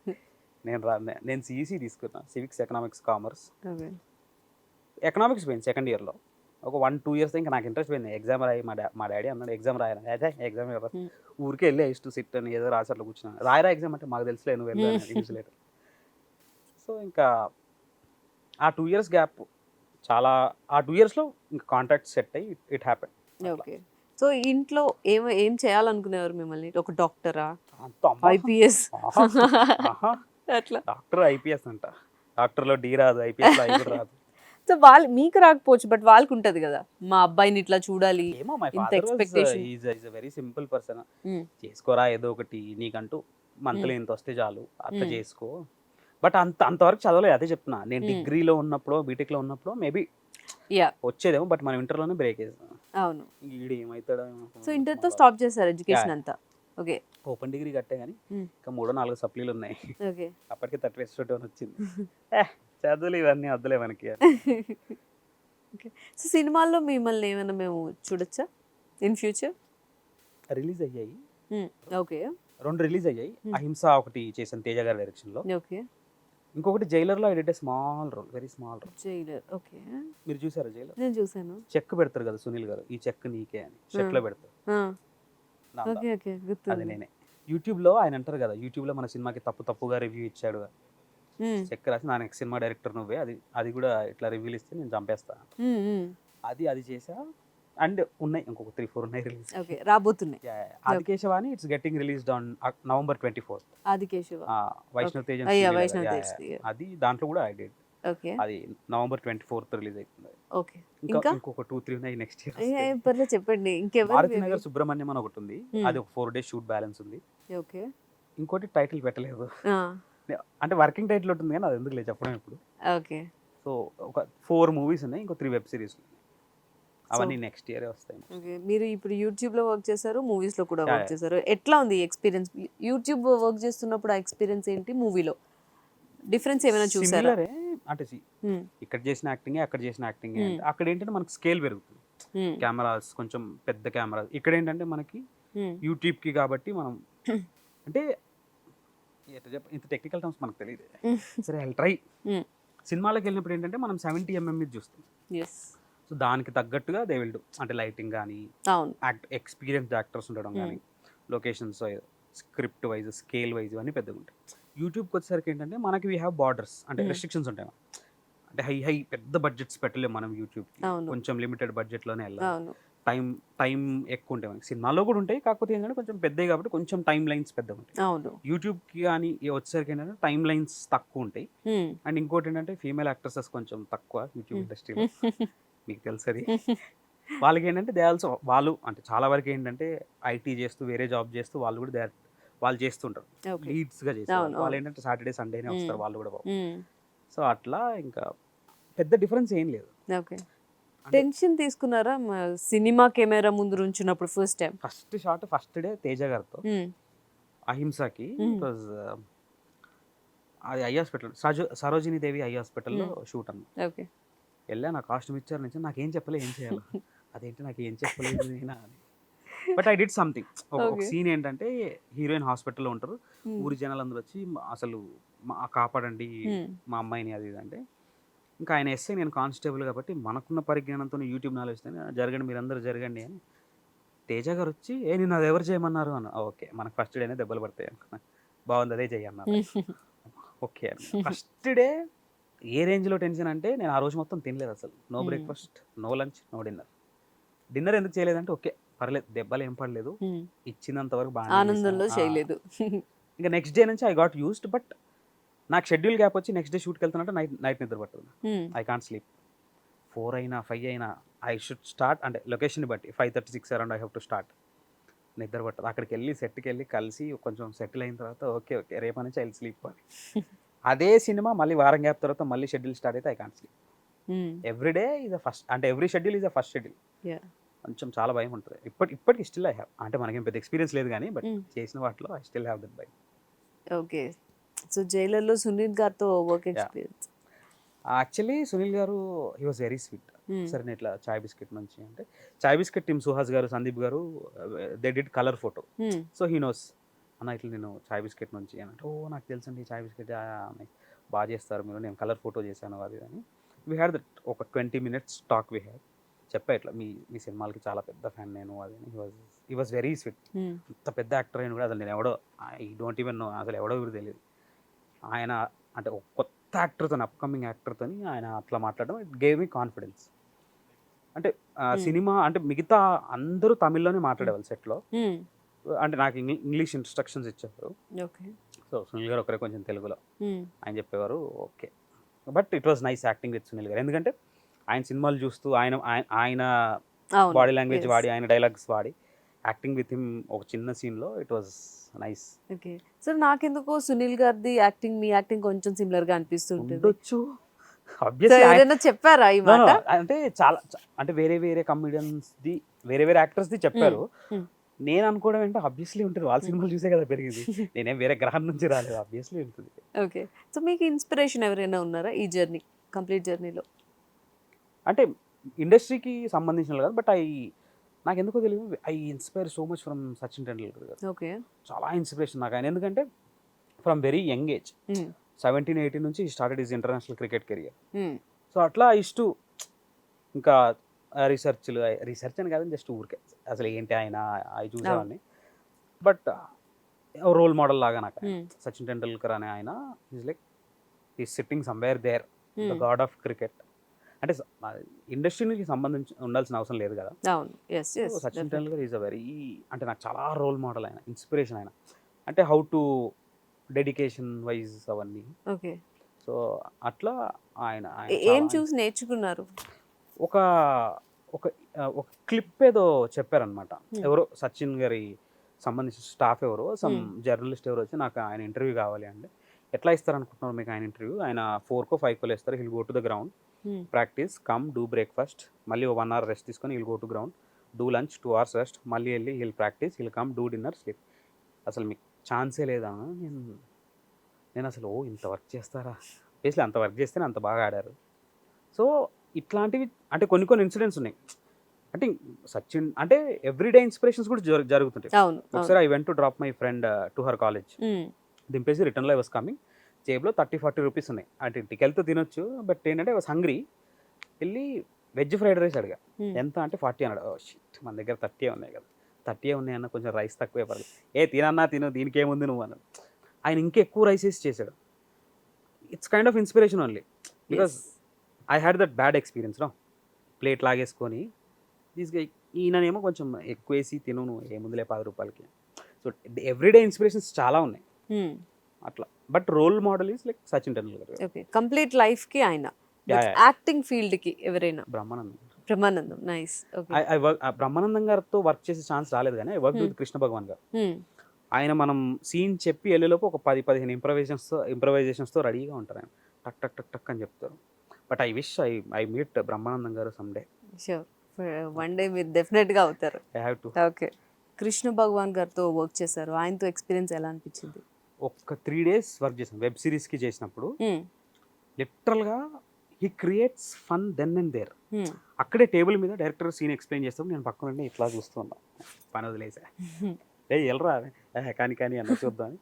నేను సిఈసి తీసుకున్నా, సివిక్స్, ఎకనామిక్స్, కామర్స్. ఎకనామిక్స్ పోయింది సెకండ్ ఇయర్లో. ఒక 1-2 years ఇంకా నాకు ఇంట్రెస్ట్ పోయింది. ఎగ్జామ్ రాయి, మా డాడీ అన్నాడు ఎగ్జామ్ రాయరా, అదే ఎగ్జామ్ ఊరికే వెళ్ళి ఐస్ టు సిట్ అని ఏదో రాసి అట్లా కూర్చున్నాను. రాయరా ఎగ్జామ్ అంటే మాకు తెలుసులే నువ్వు వెళ్ళాను ఇన్సులేటర్. సో ఇంకా ఆ 2 years గ్యాప్ చాలా, ఆ 2 yearsలో ఇంకా కాంటాక్ట్ సెట్ అయ్యి ఇట్ హ్యాపెన్. ఓకే. సో ఇంట్లో ఏం చేయాలనుకునేవారు మిమ్మల్ని? ఒక డాక్టరా, ఐపీఎస్? అట్లా డాక్టర్, ఐపీఎస్ అంట, డాక్టర్లో డి రాదు, ఐపీఎస్లో ఐ కూడా రాదు. సో వాళ్ళు మీకు రాకపోవచ్చు బట్ వాళ్ళకి ఉంటది కదా, మా అబ్బాయిని ఇట్లా చూడాలి. ఏమో మై ఇంత father expectation. Is very simple person. చేసుకోరా ఏదో ఒకటి నీకంటూ మంత్లీ ఇంత వస్తే చాలు అట్లా చేసుకో. బట్ అంతవరకు చదవలేదు, అదే చెప్తున్నా. నేను డిగ్రీలో ఉన్నప్పుడు బీటెక్లో ఉన్నప్పుడు మేబీ యా వచ్చేదేమో, బట్ మనం ఇంటర్లోనే బ్రేక్ చేసాం. అవును. ఈడు ఏమవుతాడో. సో ఇంటర్తో స్టాప్ చేశారు ఎడ్యుకేషన్ అంతా. ఓకే ఓపెన్ డిగ్రీ కట్టే కానీ ఇంకా 3-4 సప్లీలు ఉన్నాయి. ఓకే అప్పటికి 30 వచ్చింది. చదువులు ఇవన్నీ వద్దులే మనకి. ఓకే. సో సినిమాల్లో మిమ్మల్ని ఏమైనా మేము చూడొచ్చా ఇన్ ఫ్యూచర్? రిలీజ్ అయ్యాయి, ఓకే 2 రిలీజ్ అయ్యాయి. అహింస ఒకటి చేశాను తేజ గారి డైరెక్షన్లో, ఓకే. ఇంకొకటి జైలర్లో I did a small role, very small role. Jailer, okay. మీరు చూసారా జైలర్? నేను చూసాను. చెక్ పెడతారు కదా సునీల్ గారు, ఈ చెక్ నీకే అని చెక్లో పెడతారు. ఓకే ఓకే గుర్తు. అది నేనే. యూట్యూబ్లో ఆయన అంటారు కదా, యూట్యూబ్లో మన సినిమాకి తప్పుగా రివ్యూ ఇచ్చాడు, చెక్ రాసి నా నెక్స్ట్ సినిమా డైరెక్టర్ నువ్వే, అది కూడా ఇట్లా రివ్యూలు ఇస్తే నేను చంపేస్తా, అది చేసా. అండ్ ఉన్నాయి ఇంకొక 3-4 ఉన్నాయి రిలీజ్. ఓకే రాబోతున్నాయి. ఆదికేశవ అని it's getting released on November 24th. Adikeshava, Vaishnav Tej Vaishnav Tej, అది దాంట్లో కూడా ఐ డిడ్. ఓకే. అది November 24th రిలీజ్ అవుతుంది. ఓకే. ఇంకా ఇంకొక 2-3 ఉన్నాయి నెక్స్ట్ ఇయర్. పర్లేదు చెప్పండి. ఇంకెవరు? భారతీ నగర్ సుబ్రహ్మణ్యం అని ఒకటి ఉంది, అది ఒక 4 days షూట్ బ్యాలెన్స్ ఉంది. ఓకే. ఇంకోటి టైటిల్ పెట్టలేదు, అంటే వర్కింగ్ టైటిల్ ఉంటుంది కానీ అది ఎందుకు లేదు చెప్పడం ఇప్పుడు. ఓకే. సో ఒక 4 మూవీస్ ఉన్నాయి, ఇంకో 3 వెబ్ సిరీస్ ఉన్నాయి, అవన్నీ నెక్స్ట్ ఇయర్ వస్తాయి. ఓకే. మీరు ఇప్పుడు యూట్యూబ్ లో వర్క్ చేశారు, మూవీస్ లో కూడా వర్క్ చేశారు. ఎట్లా ఉంది ఎక్స్పీరియన్స్? యూట్యూబ్ వర్క్ చేస్తున్నప్పుడు ఆ ఎక్స్పీరియన్స్ ఏంటి, మూవీలో డిఫరెన్స్ ఏమైనా చూసారా? అంటే ఇక్కడ చేసిన యాక్టింగ్ అక్కడ చేసిన యాక్టింగ్, అక్కడ ఏంటంటే మనకి స్కేల్ పెరుగుతుంది, కెమెరాస్ కొంచెం పెద్ద కెమెరాస్. ఇక్కడ ఏంటంటే మనకి యూట్యూబ్ కి కాబట్టి మనం అంటే ఇంత టెక్నికల్ టర్మ్స్ మనకు తెలియదు, సరే ఐ ట్రై. సినిమాలకు వెళ్ళినప్పుడు ఏంటంటే మనం 70mm మీద చూస్తాం, సో దానికి తగ్గట్టుగా దే విల్ డూ. అంటే లైటింగ్ కానీ, ఎక్స్పీరియన్స్డ్ యాక్టర్స్ ఉండడం కానీ, locations wise, script wise, scale wise ఇవన్నీ పెద్దగా ఉంటాయి. యూట్యూబ్కి వచ్చేసరికి ఏంటంటే మనకి వీ హ్యావ్ బార్డర్స్, అంటే రెస్ట్రిక్షన్స్ ఉంటాయి. అంటే హై పెద్ద బడ్జెట్స్ పెట్టలేము మనం యూట్యూబ్కి, కొంచెం లిమిటెడ్ బడ్జెట్లోనే వెళ్ళాలి. టైం ఎక్కువ ఉంటాయి మనకి, సినిమాలో కూడా ఉంటాయి, కాకపోతే ఏంటంటే కొంచెం పెద్దవి కాబట్టి కొంచెం టైం లైన్స్ పెద్దగా ఉంటాయి. యూట్యూబ్కి కానీ వచ్చేసరికి ఏంటంటే టైం లైన్స్ తక్కువ ఉంటాయి. అండ్ ఇంకోటి ఏంటంటే ఫీమేల్ యాక్ట్రెసెస్ కొంచెం తక్కువ యూట్యూబ్ ఇండస్ట్రీలో, మీకు తెలుసు అది. వాళ్ళకి ఏంటంటే దే ఆల్సో, వాళ్ళు అంటే చాలా వరకు ఏంటంటే ఐటీ చేస్తూ వేరే జాబ్ చేస్తూ వాళ్ళు కూడా వాళ్ళు చేస్తుంటారు, లీడ్స్గా చేస్తారు. వాళ్ళు ఏంటంటే సాటర్డే సండేనే వస్తారు వాళ్ళు కూడా. సో అట్లా ఇంకా పెద్ద డిఫరెన్స్ ఏం లేదు. టెన్షన్ తీసుకున్నారా సినిమా కెమెరా ముందు ఉంచినప్పుడు? First time first shot first day Teja గారితో అహింసకి, అది eye hospital, Sarojini Devi I హాస్పిటల్లో షూట్ అన్న. వెళ్ళా, నా కాస్ట్యూమ్ ఇచ్చారు నుంచి నాకేం చెప్పలేదు ఏం చేయాలి, అదేంటి నాకు ఏం చెప్పలేదు నేనా అని. But I did something. ఒక సీన్ ఏంటంటే హీరోయిన్ హాస్పిటల్లో ఉంటారు, ఊరి జనాలు అందరూ వచ్చి అసలు కాపాడండి మా అమ్మాయిని అది ఇది అంటే, ఇంకా ఆయన ఎస్ఐ, నేను కానిస్టేబుల్ కాబట్టి మనకున్న పరిజ్ఞానంతో యూట్యూబ్ నాలెడ్జ్ జరగండి మీరందరూ జరగండి అని. తేజ గారు వచ్చి నేను అది ఎవరు చేయమన్నారు అన్న. ఓకే మనకు ఫస్ట్ డేనే దెబ్బలు పడతాయి అనుకున్నా, బాగుంది అదే చేయన్నారు. ఓకే అని ఫస్ట్ డే ఏ రేంజ్లో టెన్షన్ అంటే నేను ఆ రోజు మొత్తం తినలేదు అసలు, no breakfast, no lunch, no dinner. Dinner ఎందుకు చేయలేదంటే ఓకే పర్లేదు దెబ్బలు ఏం పడలేదు, ఇచ్చినంత వరకు బాగా ఆనందంలో చేయలేదు. ఇంకా నెక్స్ట్ డే నుంచి ఐ గాట్ యూస్డ్. బట్ నాకు షెడ్యూల్ గ్యాప్ వచ్చి నెక్స్ట్ డే షూట్కి వెళ్తున్నట్టు నైట్ నిద్ర పడుతుంది, ఐ కాంట్ స్లీప్. 4 అయినా 5 అయినా ఐ షుడ్ స్టార్ట్, అంటే లొకేషన్ బట్టి 5:36 around I have to start. నిద్ర పట్టదు. అక్కడికి వెళ్ళి సెట్కి వెళ్ళి కలిసి కొంచెం సెటిల్ అయిన తర్వాత ఓకే రేపటి నుంచి ఐ స్లీప్ అని. అదే సినిమా మళ్ళీ వారం గ్యాప్ తర్వాత మళ్ళీ షెడ్యూల్ స్టార్ట్ అయితే I can't sleep. Every day is a first, అంటే every schedule is a first schedule. కొంచెం చాలా భయం ఉంటుంది ఇప్పటికి స్టిల్ ఐ హ్యావ్. అంటే మనకేం పెద్ద ఎక్స్పీరియన్స్ లేదు కానీ బట్ చేసిన వాటిలో ఐ స్టిల్ హ్యావ్ దట్ భయం. ఓకే. సో జైలర్లో సునీల్ గారితో వర్క్ ఎక్స్పీరియన్స్? యాక్చువల్లీ సునీల్ గారు హీ వాజ్ వెరీ స్వీట్. సరే నేను ఇట్లా చాయ్ బిస్కెట్ నుంచి అంటే, చాయ్ బిస్కెట్ టీమ్ సుహాస్ గారు, సందీప్ గారు they did colour photo. So he knows అన్న ఇట్లా నేను చాయ్ బిస్కెట్ నుంచి అని అంటే, ఓ నాకు తెలుసండి చాయ్ బిస్కెట్ బాగా చేస్తారు మీరు, నేను కలర్ ఫోటో చేశాను అది అని. వీ హ్యాడ్ దట్ ఒక 20 minutes టాక్ వీ హ్యాడ్. చెప్పా ఇట్లా మీ సినిమాలకి చాలా పెద్ద ఫ్యాన్ నేను అది. He was very sweet. ఇంత పెద్ద యాక్టర్ అయిన కూడా అసలు నేను ఎవడో ఐ డోంట్ ఈవెన్ నో, అసలు ఎవడో కూడా తెలియదు. ఆయన అంటే ఒక కొత్త యాక్టర్తో, అప్కమింగ్ యాక్టర్తో ఆయన అట్లా మాట్లాడడం ఇట్ గేవ్ మీ కాన్ఫిడెన్స్. అంటే సినిమా అంటే మిగతా అందరూ తమిళ్లోనే మాట్లాడేవాళ్ళు సెట్లో, అంటే నాకు ఇంగ్లీష్ ఇన్స్ట్రక్షన్స్ ఇచ్చేవారు. సో సునీల్ గారు ఒకరే కొంచెం తెలుగులో ఆయన చెప్పేవారు. Okay but it was nice acting with Sunil గారు. ఎందుకంటే ఆయన సినిమాలు చూస్తూ ఆయన అవును. Body language Yes. వాడి, ఆయన డైలాగ్స్ వాడి యాక్టింగ్ విత్ హిమ్ ఒక చిన్న సీన్‌లో it was nice. Okay. So నాకెందుకో సునీల్ గారిది యాక్టింగ్, మీ యాక్టింగ్ కొంచెం సిమిలర్ గా అనిపిస్తుంటుంది. ఉండొచ్చు. సో ఆబ్వియస్లీ ఎవరైనా చెప్పారా ఈ నో. మాట? అంటే చాలా అంటే వేరే కమెడియన్స్‌ది వేరే యాక్టర్స్‌ది చెప్పారు. Hmm. నేను అనుకోవడం ఏంటంటే ఆబ్వియస్లీ ఉంటుంది. వాళ్ళ సినిమాలు చూసే కదా పెరిగింది. నేనేం వేరే గ్రహం నుంచి రాలేదు. ఆబ్వియస్లీ ఉంటుంది. ఓకే. సో మీకు ఇన్స్పిరేషన్ ఎవరైనా ఉన్నారా ఈ జర్నీ, కంప్లీట్ జర్నీలో? అంటే ఇండస్ట్రీకి సంబంధించిన కాదు. బట్ నాకెందుకో తెలియదు. I inspire so much from Sachin Tendulkar గారు. ఓకే. చాలా ఇన్స్పిరేషన్ నాకు ఆయన. ఎందుకంటే ఫ్రమ్ వెరీ యంగ్ ఏజ్ 17, 18 నుంచి started his international cricket career. So అట్లా ఇష్టూ ఇంకా రీసెర్చ్ అని కాదు, జస్ట్ ఊరికే అసలు ఏంటి ఆయన అవి చూసేవాడిని. బట్ రోల్ మోడల్ లాగా నాకు ఆయన. సచిన్ టెండూల్కర్ అనే ఆయన is like is sitting somewhere there, the god of cricket. అంటే ఇండస్ట్రీకి సంబంధించి ఉండాల్సిన అవసరం లేదు కదా. అవును. Yes yes. Sachin Tendulkar is a very, అంటే నాకు చాలా రోల్ మోడల్ ఆయన, ఇన్స్పిరేషన్ ఆయన. అంటే హౌ టు డెడికేషన్ వైజ్ అవన్నీ. ఓకే. సో అట్లా ఆయన ఏం చూసి నేర్చుకున్నారు? ఒక ఒక ఒక క్లిప్ ఏదో చెప్పారనమాట. ఎవరో సచిన్ గారి సంబంధించిన స్టాఫ్ ఎవరో సమ్ జర్నలిస్ట్ ఎవరో వచ్చి నాకు ఆయన ఇంటర్వ్యూ కావాలి అంటే, ఎట్లా ఇస్తారనుకుంటున్నారు మీకు ఆయన ఇంటర్వ్యూ? ఆయన 4కో 5కో ఇస్తారు. Hill go to the ground, practice, come do breakfast, మళ్ళీ 1 hour రెస్ట్ తీసుకొని hill go to ground, do lunch 2 hours rest, మళ్ళీ వెళ్ళి hill practice, hill come do dinner, sleep. అసలు మీకు ఛాన్సే లేదా? నేను అసలు ఇంత వర్క్ చేస్తారా? బేస్లీ అంత వర్క్ చేస్తేనే అంత బాగా ఆడారు. సో ఇట్లాంటివి అంటే కొన్ని ఇన్సిడెంట్స్ ఉన్నాయి. అంటే సచిన్ అంటే ఎవ్రీడే ఇన్స్పిరేషన్స్ కూడా జరుగుతుంటాయి. అవును. ఒకసారి I went to drop my friend to her college. దింపేసి రిటర్న్లో ఐ వాస్ కమింగ్. జేబులో 30-40 రూపీస్ ఉన్నాయి. అంటే ఇంటికి వెళ్తే తినొచ్చు. బట్ ఏంటంటే వాస్ హంగ్రీ. వెళ్ళి వెజ్ ఫ్రైడ్ రైస్ అడిగా. ఎంత అంటే 40 అన్నాడు. ఓ షిట్, మన దగ్గర 30 ఉన్నాయి కదా. 30 ఉన్నాయన్న, కొంచెం రైస్ తక్కువే పర్లేదు. తినన్నా తిను, దీనికి ఏముంది నువ్వు అన్నాడు. ఆయన ఇంకా ఎక్కువ రైస్ వేసి చేశాడు. It's kind of inspiration only because I had that bad experience no. Plate లాగేసుకొని ఈయననేమో కొంచెం ఎక్కువ వేసి తిను, నువ్వు ఏముందిలే 10 రూపాయలకి. సో ఎవ్రీడే ఇన్స్పిరేషన్స్ చాలా ఉన్నాయి అట్లా. But role model is like Sachin Tendulkar. Okay. Complete life కి ఆయన. యాక్టింగ్ ఫీల్డ్ కి ఎవరైనా? Brahmanandam. Nice. Okay. I work Brahmanandam గారితో వర్క్ చేసే ఛాన్స్ రాలేదు, కానీ I work with Krishna Bhagavan garu. ఆయన మనం సీన్ చెప్పి వెళ్ళేలోపు ఒక 10-15 ఇంప్రవైజేషన్స్తో రెడీగా ఉంటారు. ఆయన టక్ టక్ టక్ టక్ అని చెప్తారు. But I wish I meet Brahmanandam గారు సమ్డే. షూర్, వన్ డే మీరు డెఫినెట్ గా అవుతారు. I have to. Okay. Krishna Bhagavan గారితో వర్క్ చేశారు, ఆయనతో ఎక్స్పీరియన్స్ ఎలా అనిపించింది? ఒక 3 days వర్క్ చేశాను వెబ్ సిరీస్కి. చేసినప్పుడు లిటరల్గా he creates fun then and there. అక్కడే టేబుల్ మీద డైరెక్టర్ సీన్ ఎక్స్ప్లెయిన్ చేస్తాం, నేను పక్కన ఉండి ఇట్లా చూస్తున్నా, పని వదిలేసా, వెళ్ళరా కానీ అన్న చూద్దాం అని.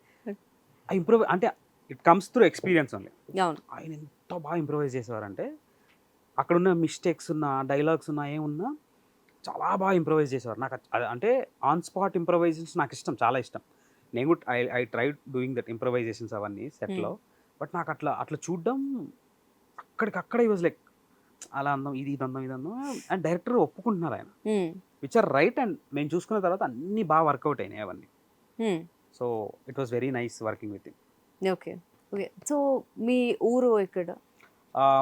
ఇంప్రూవ్ అంటే it comes through experience only. ఆయన ఎంత బాగా ఇంప్రూవైజ్ చేసేవారంటే, అక్కడున్న మిస్టేక్స్ ఉన్నా, డైలాగ్స్ ఉన్నా, ఏమున్నా చాలా బాగా ఇంప్రూవైజ్ చేసేవారు. నాకు అంటే ఆన్ స్పాట్ ఇంప్రూవైజేషన్స్ నాకు ఇష్టం, చాలా ఇష్టం. నేను కూడా I try doing that improvisations అవన్నీ సెట్లో. బట్ నాకు అట్లా చూడడం అక్కడికక్కడ ఈ వాజ్ లైక్, అలా అందం, ఇది అందం, ఇది అందం. అండ్ డైరెక్టర్ ఒప్పుకుంటున్నారు ఆయన, విచ్ ఆర్ రైట్. అండ్ మేము చూసుకున్న తర్వాత అన్నీ బాగా వర్కౌట్ అయినాయి అవన్నీ. So it was very nice working with him. Okay. Okay. So మీ ఊరు ఎక్కడ?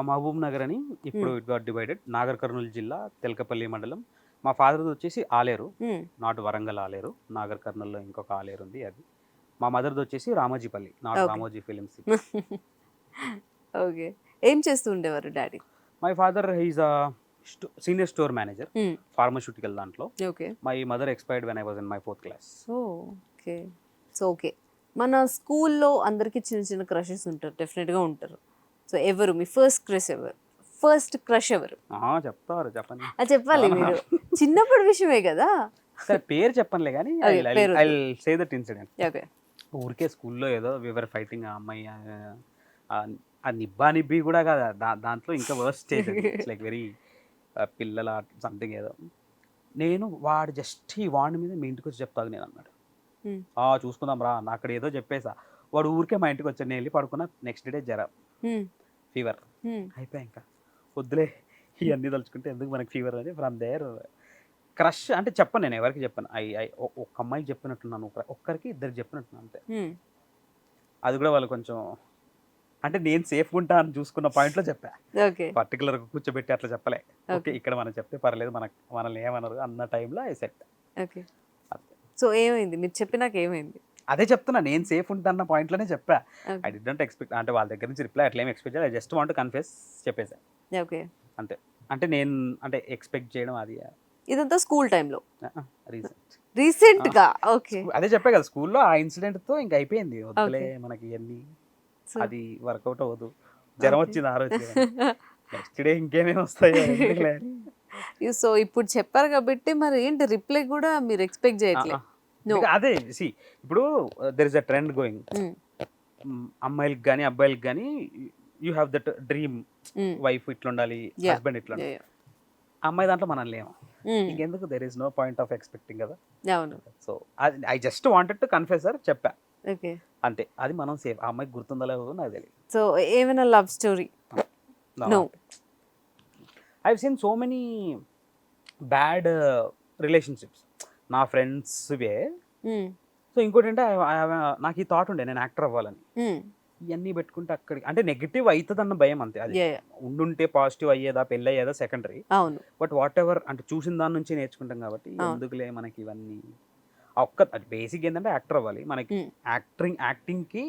మహబూబ్ నగర్ అని. ఇప్పుడు it got divided. Nagarkurnool జిల్లా, తెలకపల్లి మండలం. మా ఫాదర్ది వచ్చేసి ఆలేరు, నాట్ వరంగల్ ఆలేరు. నాగర్ కర్నూల్లో ఇంకొక ఆలేరు ఉంది, అది. మా మదర్ది వచ్చేసి Ramojipalli, not Ramoji film city. Okay. ఏం చేస్తూ ఉండేవారు daddy? My father is a senior store manager, pharmaceutical దాంట్లో. Okay. My mother expired when I was in my 4th class. Okay. So okay, మన స్కూల్లో అందరికీ చిన్న చిన్న క్రషెస్ ఉంటారు, డెఫినెట్గా ఉంటారు. సో ఎవరు మీ ఫస్ట్ క్రష్ ఎవరు? చెప్పండి. అది చెప్పాలి మీరు, చిన్నప్పటి విషయమే కదా. సరే పేరు చెప్పనులే కానీ I say that incident. Okay. ఊరికే స్కూల్లో ఏదో వివర్ ఫైటింగ్, ఆ అమ్మాయి ఆ నిబ్బి కూడా కాదు, దాంట్లో ఇంకా worst stage. It's like very పిల్లల సంథింగ్ ఏదో. నేను వాడి మీద మీ ఇంటికి వచ్చి చెప్తాను నేను అన్నాడు. చూసుకుందాం రా, నా అక్కడ ఏదో చెప్పేసా. వాడు ఊరికే మా ఇంటికి వచ్చాడు. నేను వెళ్ళి పడుకున్నా. నెక్స్ట్ డే జ్వరం, ఫీవర్ అయిపోయా. ఇంకా వద్దులే ఇవన్నీ తలుచుకుంటే ఎందుకు మనకి ఫీవర్ అని. ఫ్రమ్ దేర్ క్రష్ అంటే చెప్పను, నేను ఎవరికి చెప్పాను. ఒక అమ్మాయికి చెప్పినట్టున్నాను, ఒక్కరికి 2 చెప్పినట్టున్నాను అంతే. అది కూడా వాళ్ళు కొంచెం అంటే నేను సేఫ్గా ఉంటా అని చూసుకున్న పాయింట్లో చెప్పా, ఓకే పర్టికులర్గా కూర్చోబెట్టి అట్లా చెప్పలే. ఓకే ఇక్కడ మనం చెప్తే పర్లేదు, మనల్ని ఏమనరు అన్న టైంలో ఐ సెట్. ఓకే సో ఏమైంది మీరు చెప్పినాక ఏమైంది? అదే చెప్తున్నా, నేను సేఫ్ ఉంటా అన్న పాయింట్లోనే చెప్పా. Okay I did not expect, అంటే వాళ్ళ దగ్గర నుంచి రిప్లై అట్లా ఏం ఎక్స్పెక్ట్ చేయాలి, ఐ జస్ట్ వాంట్ కన్ఫెస్ చెప్పేసా ఓకే అంతే. అంటే నేను అంటే ఎక్స్పెక్ట్ చేయడం అది ఇదంతా స్కూల్ టైంలో రీసెంట్. రీసెంట్ గా? ఓకే అదే చెప్పా కదా, స్కూల్లో ఆ ఇన్సిడెంట్ తో ఇంకా అయిపోయింది, వద్దులే మనకి ఇవన్నీ, అది వర్కౌట్ అవ్వదు. జ్వరం వచ్చింది ఆ రోజు, నెక్స్ట్ డే ఇంకేమేమి వస్తాయో ఎందుకులే అని. సో ఇప్పుడు చెప్పారు కాబట్టి మరి ఏంటి రిప్లై కూడా మీరు ఎక్స్పెక్ట్ చేయట్లేదు? No. ఇంకా అదే సి, ఇప్పుడు there is a trend going, అమ్మాయిలకి కానీ అబ్బాయిలకి కానీ you have that dream, wife ఇట్లా ఉండాలి, హస్బెండ్ ఇట్లా ఉండాలి. అమ్మాయి దాంట్లో మనం లేము, ఇంకెందుకు, there is no point of expecting కదా. అవును. So I just wanted to confess sir, చెప్పా ఓకే అంతే. అది మనం సేఫ్, ఆ అమ్మాయికి గుర్తుందో లేదో నాకు తెలియదు. సో ఏమైనా love story? No. I've seen so many bad relationships. నా ఫ్రెండ్స్వే. సో ఇంకోటి అంటే నాకు ఈ థాట్ ఉండే నేను యాక్టర్ అవ్వాలని, ఇవన్నీ పెట్టుకుంటే అక్కడికి అంటే నెగిటివ్ అవుతుందన్న భయం అంతే. అది ఉండుంటే పాజిటివ్ అయ్యేదా పెళ్ళి అయ్యేదా సెకండరీ. అవును. బట్ వాట్ ఎవర్ అంటే చూసిన దాని నుంచి నేర్చుకుంటాం కాబట్టి ఎందుకులే మనకి ఇవన్నీ. అది బేసిక్ ఏంటంటే యాక్టర్ అవ్వాలి మనకి. యాక్టింగ్కి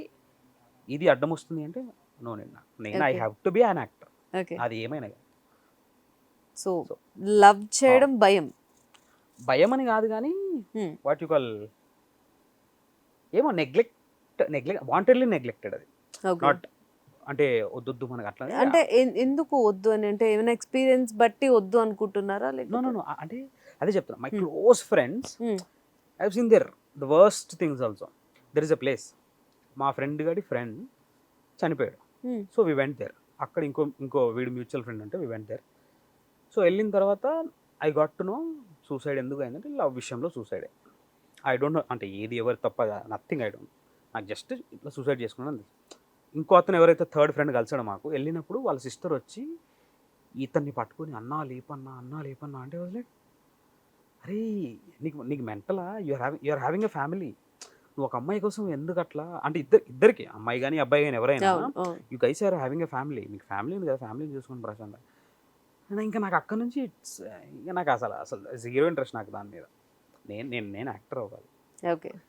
ఇది అడ్డం వస్తుంది అంటే నో, నేను I have to be an actor, అది ఏమైనా. సో లవ్ చేయడం భయం అని కాదు కానీ వాట్ యు కాల్ ఏమో నెగ్లెక్ట్ వాంటెడ్లీ నెగ్లెక్టెడ్, అది నాట్ అంటే వద్దు మనకు అట్లా. అంటే ఎందుకు వద్దు అని అంటే ఏమైనా ఎక్స్పీరియన్స్ బట్టి వద్దు అనుకుంటున్నారా? నో అంటే అదే చెప్తున్నా, my close friends I have seen there the worst things also. There is a place, మా ఫ్రెండ్ గాడి ఫ్రెండ్ చనిపోయాడు. So we went there. అక్కడ ఇంకో వీడి మ్యూచువల్ ఫ్రెండ్ అంటే వి వెంట్ దేర్. సో వెళ్ళిన తర్వాత I got to know suicide ఎందుకు అయిందంటే లవ్ విషయంలో సూసైడే. ఐ డోంట్ నో అంటే ఏది ఎవరు తప్ప నథింగ్, ఐ డోంట్. నాకు జస్ట్ ఇట్లా సూసైడ్ చేసుకున్నాను. ఇంకో అతను ఎవరైతే థర్డ్ ఫ్రెండ్ కలిసాడో మాకు, వెళ్ళినప్పుడు వాళ్ళ సిస్టర్ వచ్చి ఇతన్ని పట్టుకొని అన్నా లేపన్నా అంటే వదిలే, అరే నీకు మెంటలా, యూఆర్ హ్యావింగ్ ఎ ఫ్యామిలీ, నువ్వు ఒక అమ్మాయి కోసం ఎందుకు అట్లా అంటే ఇద్దరికి అమ్మాయి కానీ అబ్బాయి కానీ ఎవరైనా you guys are having a family, మీకు ఫ్యామిలీ ఉంది కదా, ఫ్యామిలీని చూసుకొని ప్రశాంతంగా. ఇంకా నాకు అక్కడ నుంచి ఇంకా నాకు అసలు జీరో ఇంట్రెస్ట్ నాకు దాని మీద. నేను యాక్టర్ అవ్వాలి,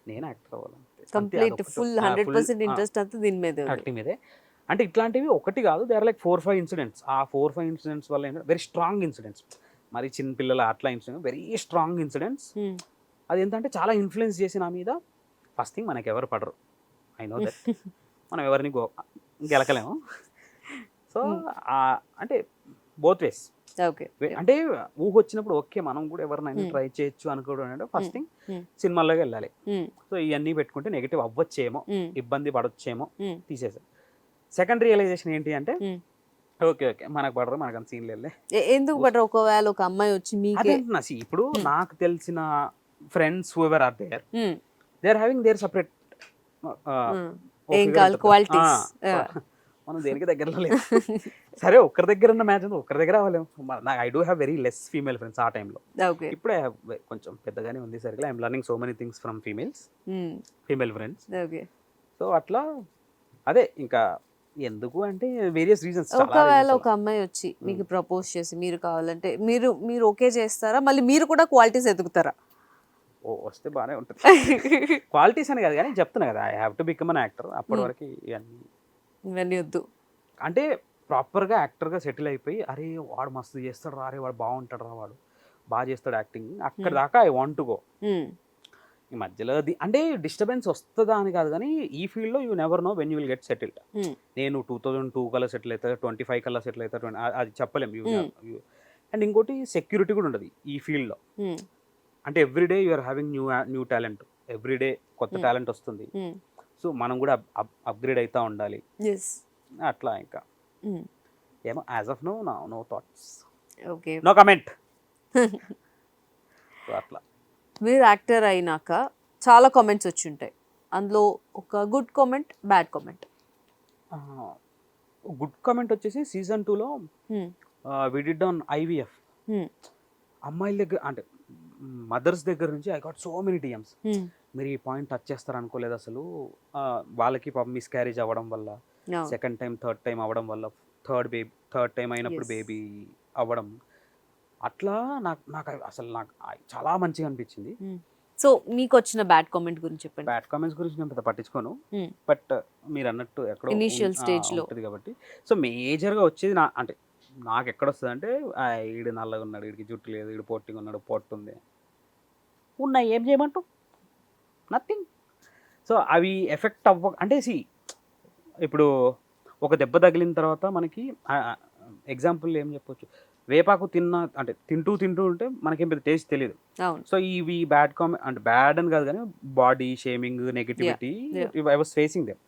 నేను యాక్టర్ అవ్వాలి, కంప్లీట్ ఫుల్ 100% ఇంట్రెస్ట్ అంతా దీని మీద, యాక్టింగ్ మీదే. అంటే ఇట్లాంటివి ఒకటి కాదు, దే ఆర్ లైక్ 4-5 ఇన్సిడెంట్స్. ఆ 4-5 ఇన్సిడెంట్స్ వల్ల ఏంటంటే వెరీ స్ట్రాంగ్ ఇన్సిడెంట్స్, మరి చిన్న పిల్లల అట్లా ఇన్సిడెంట్స్, వెరీ స్ట్రాంగ్ ఇన్సిడెంట్స్. అది ఏంటంటే చాలా ఇన్ఫ్లుయెన్స్ చేసి నా మీద. ఫస్ట్ థింగ్ మనకి ఎవరు పడరు, ఐ నో దట్, మనం ఎవరిని గెలకలేము. సో అంటే బోత్ వేస్. అంటే ఊహ వచ్చినప్పుడు ఓకే మనం కూడా ఎవరినైనా ట్రై చేయొచ్చు అనుకోవడం అంటే ఫస్ట్ థింగ్ సినిమాల్లోకి వెళ్ళాలి. సో ఇవన్నీ పెట్టుకుంటే నెగిటివ్ అవ్వచ్చేమో, ఇబ్బంది పడొచ్చేమో, తీసేసాం. సెకండ్ రియలైజేషన్ ఏంటి అంటే ఓకే మనకు పడరు, మనకు అంత సీన్ లేదు. ఎందుకు పడరు? ఒకవేళ ఒక అమ్మాయి వచ్చి ఇప్పుడు నాకు తెలిసిన friends whoever are there, they are having their separate qualities. మనం దేనికి దగ్గరలో లేదు. సరే ఒక్కరి దగ్గర ఉన్న మ్యాచ్ ఉంది, ఒక్కరి దగ్గర అవ్వలేము. I do have very less female friends ఆ టైంలో. ఇప్పుడే కొంచెం పెద్దగానే ఉంది సరిగ్గా. I'm learning so many things from female friends. So అట్లా అదే ఇంకా ఎందుకు అంటే వేరియస్ రీజన్స్. ఒకవేళ ఒక అమ్మాయి వచ్చి మీకు ప్రపోజ్ చేసి మీరు కావాలంటే మీరు ఓకే చేస్తారా? మళ్ళీ మీరు కూడా క్వాలిటీస్ ఎదుగుతారా? వస్తే బాగానే ఉంటుంది. క్వాలిటీస్ అని కాదు కానీ చెప్తున్నా కదా, I have to become an actor. అప్పటి వరకు ఇవన్నీ వద్దు. అంటే ప్రాపర్గా యాక్టర్గా సెటిల్ అయిపోయి అరే వాడు మస్తు చేస్తాడు రా, అరే వాడు బాగుంటాడు రా, వాడు బాగా చేస్తాడు యాక్టింగ్, అక్కడ దాకా ఐ వాంట్ టు గో. ఈ మధ్యలో అంటే డిస్టర్బెన్స్ వస్తుందా అని కాదు కానీ ఈ ఫీల్డ్లో you never know when you will get settled. నేను 2002 కల్లా సెటిల్ అవుతా, 25 కల్లా సెటిల్ అవుతా, అది చెప్పలేము. అండ్ ఇంకోటి సెక్యూరిటీ కూడా ఉండదు ఈ ఫీల్డ్లో. అంటే everyday you're having new talent, everyday కొత్త టాలెంట్ వస్తుంది. సో మనం కూడా అప్గ్రేడ్ అవుతూ ఉండాలి అట్లా. ఇంకా ఏమో as of no thoughts, no comment. అట్లా మీరు యాక్టర్ అయినాక చాలా కామెంట్స్ వచ్చి ఉంటాయి, అందులో ఒక good comment, bad comment. Good comment వచ్చేసి సీజన్ 2లో వి డిడ్ ఆన్ IVF. అమ్మాయిల దగ్గర అంటే మదర్స్ దగ్గర నుంచి I got so many DMs. మీరు ఈ పాయింట్ టచ్ చేస్తారు అనుకోలేదు అసలు, వాళ్ళకి పాపం మిస్క్యారేజ్ అవ్వడం వల్ల సెకండ్ టైం థర్డ్ టైం అవ్వడం వల్ల థర్డ్ టైం అయినప్పుడు Yes. బేబీ అవ్వడం అట్లా నాకు అసలు నాకు చాలా మంచిగా అనిపించింది. సో మీకు వచ్చిన బ్యాడ్ కామెంట్ గురించి చెప్పండి. బ్యాడ్ కామెంట్స్ గురించి నేను పెద్ద పట్టించుకోను, Hmm. బట్ మీరు అన్నట్టు ఎక్కడో Initial stage లో. ఉంటుంది కాబట్టి. సో మేజర్గా వచ్చేది అంటే నాకు ఎక్కడ వస్తుంది అంటే ఈడు నల్లగా ఉన్నాడు, వీడికి జుట్టు లేదు, వీడు పొట్టిగా ఉన్నాడు, పొట్టు ఉంది, ఉన్నాయి ఏం చేయమంటావు, నథింగ్. సో అవి ఎఫెక్ట్ అంటే ఇప్పుడు ఒక దెబ్బ తగిలిన తర్వాత మనకి ఎగ్జాంపుల్ ఏం చెప్పొచ్చు, వేపాకు అంటే తింటూ ఉంటే మనకేం పెద్ద టేస్ట్ తెలియదు. అవును. సో ఇవి బ్యాడ్ కామెంట్ అంటే బ్యాడ్ అని కాదు కానీ body shaming, negativity I was facing them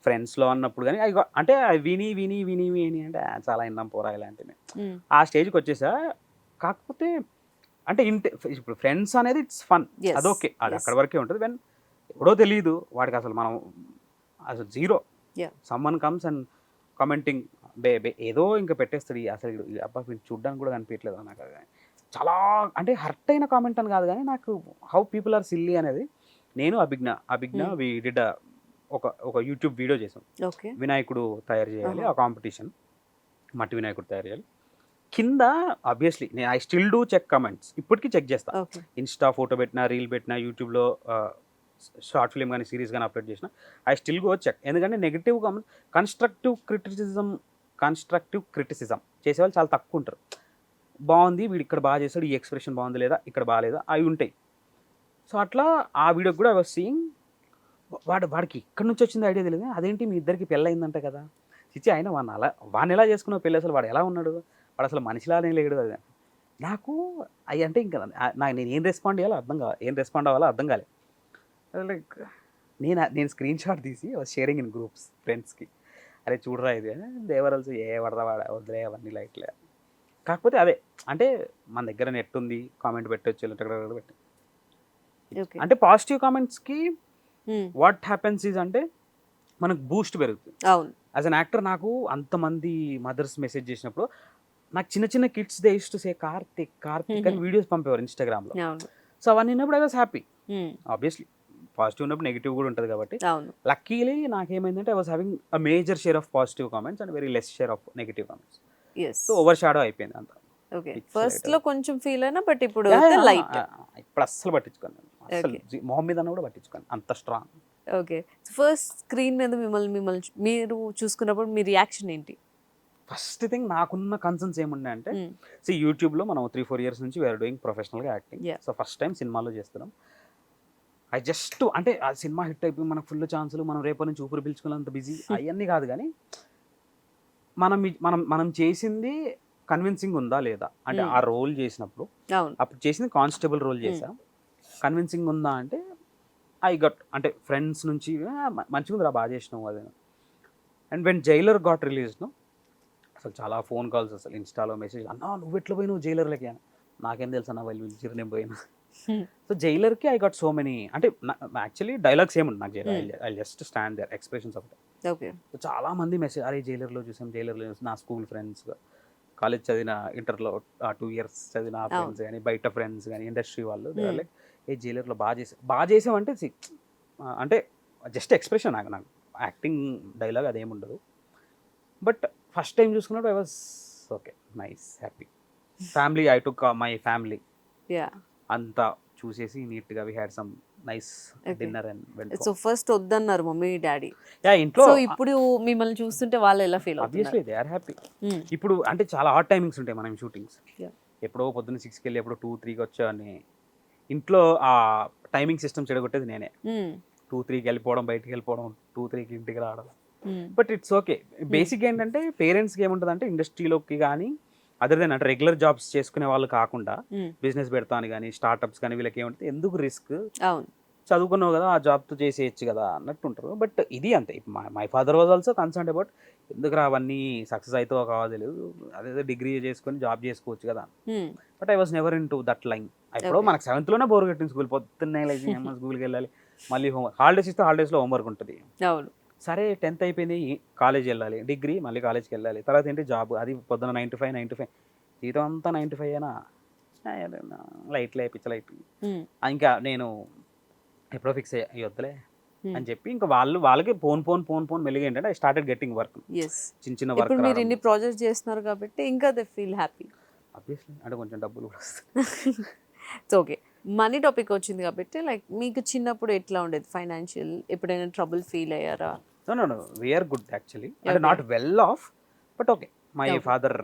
ఫ్రెండ్స్లో అన్నప్పుడు. కానీ అంటే అవి విని అంటే చాలా విన్నాం పోరా ఇలాంటివి. ఆ స్టేజ్కి వచ్చేసా. కాకపోతే అంటే ఇప్పుడు ఫ్రెండ్స్ అనేది ఇట్స్ ఫన్, Yes. అదొకే, అది Yes. అక్కడ వరకే ఉంటుంది. వెన్ ఎవడో తెలియదు వాడికి అసలు మనం అసలు zero, Yeah. Someone comes and commenting ఏదో ఇంకా పెట్టేస్తాడు, అసలు అబ్బా వీళ్ళు చూడడానికి కూడా కనిపించలేదు నాకు. అది చాలా అంటే హర్ట్ అయిన కామెంట్ అని కాదు కానీ నాకు హౌ పీపుల్ ఆర్ సిల్లీ అనేది. నేను అభిజ్ఞ వి డిడ్ ఒక యూట్యూబ్ వీడియో చేసాం, ఓకే. వినాయకుడు తయారు చేయాలి, ఆ కాంపిటీషన్ మట్టి వినాయకుడు తయారు చేయాలి. కింద ఆబ్వియస్లీ నేను I still do check comments, ఇప్పటికీ చెక్ చేస్తా. ఓకే. ఇన్స్టా ఫోటో పెట్టినా, రీల్ పెట్టినా, యూట్యూబ్లో షార్ట్ ఫిల్మ్ కానీ సిరీస్ కానీ అప్లోడ్ చేసిన ఐ స్టిల్ గో చెక్. ఎందుకంటే నెగిటివ్ కామెంట్, కన్స్ట్రక్టివ్ క్రిటిసిజం చేసేవాళ్ళు చాలా తక్కువ ఉంటారు. బాగుంది వీడు ఇక్కడ బాగా చేస్తాడు, ఈ ఎక్స్ప్రెషన్ బాగుంది లేదా ఇక్కడ బాగాలేదా, అవి ఉంటాయి. సో అట్లా ఆ వీడియోకి కూడా ఐ వాజ్ సీయింగ్ వాడికి ఇక్కడ నుంచి వచ్చింది ఐడియా తెలియదు, అదేంటి మీ ఇద్దరికి పెళ్ళి అయిందంట కదా, చిచ్చి అయినా వాడిని ఎలా చేసుకున్నావు పెళ్ళి, అసలు వాడు ఎలా ఉన్నాడు, వాడు అసలు మనిషిలానే లేడు. అది నాకు అవి అంటే ఇంకా నేను ఏం రెస్పాండ్ అవ్వాలో అర్థం కాలే. లైక్ నేను స్క్రీన్ షాట్ తీసి షేరింగ్ ఇన్ గ్రూప్స్ ఫ్రెండ్స్కి, అరే చూడరా ఇది దేవరల్స్ పడదా వదిలే అవన్నీ లైట్లే. కాకపోతే అదే అంటే మన దగ్గర నెట్ ఉంది, కామెంట్ పెట్టచ్చు, పెట్టి అంటే పాజిటివ్ కామెంట్స్కి వాట్ హ్యాపెన్స్ ఈజ్ అంటే మనకు బూస్ట్ పెరుగుతుంది. అవును. యాజ్ అన్ యాక్టర్ నాకు అంతమంది మదర్స్ మెసేజ్ చేసినప్పుడు నాకు చిన్న kids they use to say Karthik అని వీడియోస్ పంపేవారు ఇన్స్టాగ్రామ్లో. సో అవన్నీ ఉన్నప్పుడు I was happy. Obviously positive ఉన్నప్పుడు నెగిటివ్ కూడా ఉంటుంది కాబట్టి. లక్కీలీ నాకేమైందంటే I was having a major share of positive comments and very less share of negative comments. So overshadow అయిపోయింది అంత. ఫస్ట్ లో కొంచెం ఫీల్ అయినా, బట్ ఇప్పుడు లైట్. ఇప్పుడు అస్సలు పట్టించుకోండి, అసలు మొహం మీద కూడా పట్టించుకోండి, అంత స్ట్రాంగ్. ఓకే. ఫస్ట్ స్క్రీన్ మీద మిమ్మల్ని మీరు చూసుకున్నప్పుడు మీ రియాక్షన్ ఏంటి? ఫస్ట్ థింగ్ నాకున్న కన్సర్న్స్ ఏముండే అంటే, యూట్యూబ్లో మనం 3-4 years నుంచి వీఆర్ డూయింగ్ ప్రొఫెషనల్గా యాక్టింగ్. సో ఫస్ట్ టైం సినిమాలో చేస్తున్నాం. ఐ జస్ట్ అంటే ఆ సినిమా హిట్ అయిపోయి మనకు ఫుల్ ఛాన్సులు, మనం రేపటి నుంచి ఊపిరి పీల్చుకున్నంత బిజీ అవన్నీ కాదు. కానీ మనం చేసింది కన్విన్సింగ్ ఉందా లేదా అంటే ఆ రోల్ చేసినప్పుడు, అప్పుడు చేసింది కానిస్టేబుల్ రోల్ చేసా, కన్విన్సింగ్ ఉందా అంటే ఐ గట్ అంటే ఫ్రెండ్స్ నుంచి మంచిగా ఉందిరా బాగా చేసినావు అదే. అండ్ వెన్ జైలర్ గాట్ రిలీజ్ను అసలు చాలా ఫోన్ కాల్స్, అసలు ఇన్స్టాలో మెసేజ్, అన్నా నువ్వు ఎట్లా పోయినావు జైలర్లకి అని. నాకేం తెలుసు అన్న వాళ్ళు పిలిచిరు నేను పోయినా. సో జైలర్కి ఐ గాట్ సో మెనీ అంటే యాక్చువల్లీ డైలాగ్స్ ఏముంది నాకు I just stand there expressions of okay. చాలా మంది మెసేజ్, అరే జైలర్లో చూసాం, నా స్కూల్ ఫ్రెండ్స్, కాలేజ్ చదివిన ఇంటర్లో 2 years చదివిన ఫ్రెండ్స్ కానీ, బయట ఫ్రెండ్స్ కానీ, ఇండస్ట్రీ వాళ్ళు లైక్ ఏ జైలర్లో బాగా చేసామంటే అంటే జస్ట్ ఎక్స్ప్రెషన్, నాకు యాక్టింగ్ డైలాగ్ అదేముండదు. బట్ ఫస్ట్ టైం చూసుకున్నప్పుడు I was okay, nice, happy. Family, I took my family అంతా చూసేసి నీట్గా we had some nice dinner and went. So first వద్దన్నారు మమ్మీ డాడీ ఇంట్లో. సో ఇప్పుడు మిమ్మల్ని చూస్తుంటే వాళ్ళు ఎలా ఫీల్ అవుతారు? Obviously they are happy. ఇప్పుడు అంటే చాలా హాట్ టైమింగ్స్ ఉంటాయి మనం షూటింగ్స్. ఎప్పుడో పొద్దున్న 6కి వెళ్ళి ఎప్పుడో 2-3కి వచ్చావని ఇంట్లో ఆ టైమింగ్ సిస్టమ్ చెడగొట్టేది నేనే. 2-3కి వెళ్ళిపోవడం, బయటికి వెళ్ళిపోవడం, 2-3కి ఇంటికి రావడం. But it's okay. బేసిక్ ఏంటంటే పేరెంట్స్కి ఏముంటుంది అంటే ఇండస్ట్రీలోకి కానీ అదర్ దెన్ అంటే రెగ్యులర్ జాబ్స్ చేసుకునే వాళ్ళు కాకుండా బిజినెస్ పెడతాను కానీ, స్టార్ట్అప్స్ కానీ, వీళ్ళకి ఏమంటే ఎందుకు రిస్క్, చదువుకున్నావు కదా ఆ జాబ్తో చేసేయచ్చు కదా అన్నట్టు ఉంటారు. బట్ ఇది అంతే. My father was also concern about ఎందుకు అవన్నీ సక్సెస్ అవుతావో కావాలి తెలియదు, అదేదో డిగ్రీ చేసుకొని జాబ్ చేసుకోవచ్చు కదా. But I was never in to that line. ఇప్పుడు మనకు 7th బోర్ కట్టింది స్కూల్, పొద్దున్నే లేచి స్కూల్కి వెళ్ళాలి, మళ్ళీ హాలిడేస్ ఇస్తే హాలిడేస్లో హోంవర్క్ ఉంటుంది. సరే 10th అయిపోయింది, కాలేజ్ వెళ్ళాలి, డిగ్రీ మళ్ళీ కాలేజ్కి వెళ్ళాలి, తర్వాత ఏంటి జాబ్, అది పొద్దున్న 9 to 5 జీతం అంతా 9 to 5 అయినా లైట్లు పిచ్చలు అయిపోయింది. ఇంకా నేను ఎప్పుడో ఫిక్స్ అయ్యా వద్దులే అని చెప్పి ఇంకా వాళ్ళకి ఫోన్ మెల్లిగా ఏంటంటే I started getting work, yes చిన్న ఇప్పుడు మీరు వర్క్ ఇన్ని ప్రాజెక్ట్స్ చేస్తున్నారు కాబట్టి ఇంకా దే ఫీల్ హ్యాపీ. ఆబ్వియస్లీ, అంటే కొంచెం డబ్బులు కూడా వస్తాయి. సో ఓకే, మనీ టాపిక్ వచ్చింది కాబట్టి లైక్ మీకు చిన్నప్పుడు ఎట్లా ఉండేది ఫైనాన్షియల్, ఎప్పుడైనా ట్రబుల్ ఫీల్ అయ్యారా? No, వీఆర్ గుడ్ యాక్చువల్లీ, అంటే Okay. Not well off, but okay. My Okay. Father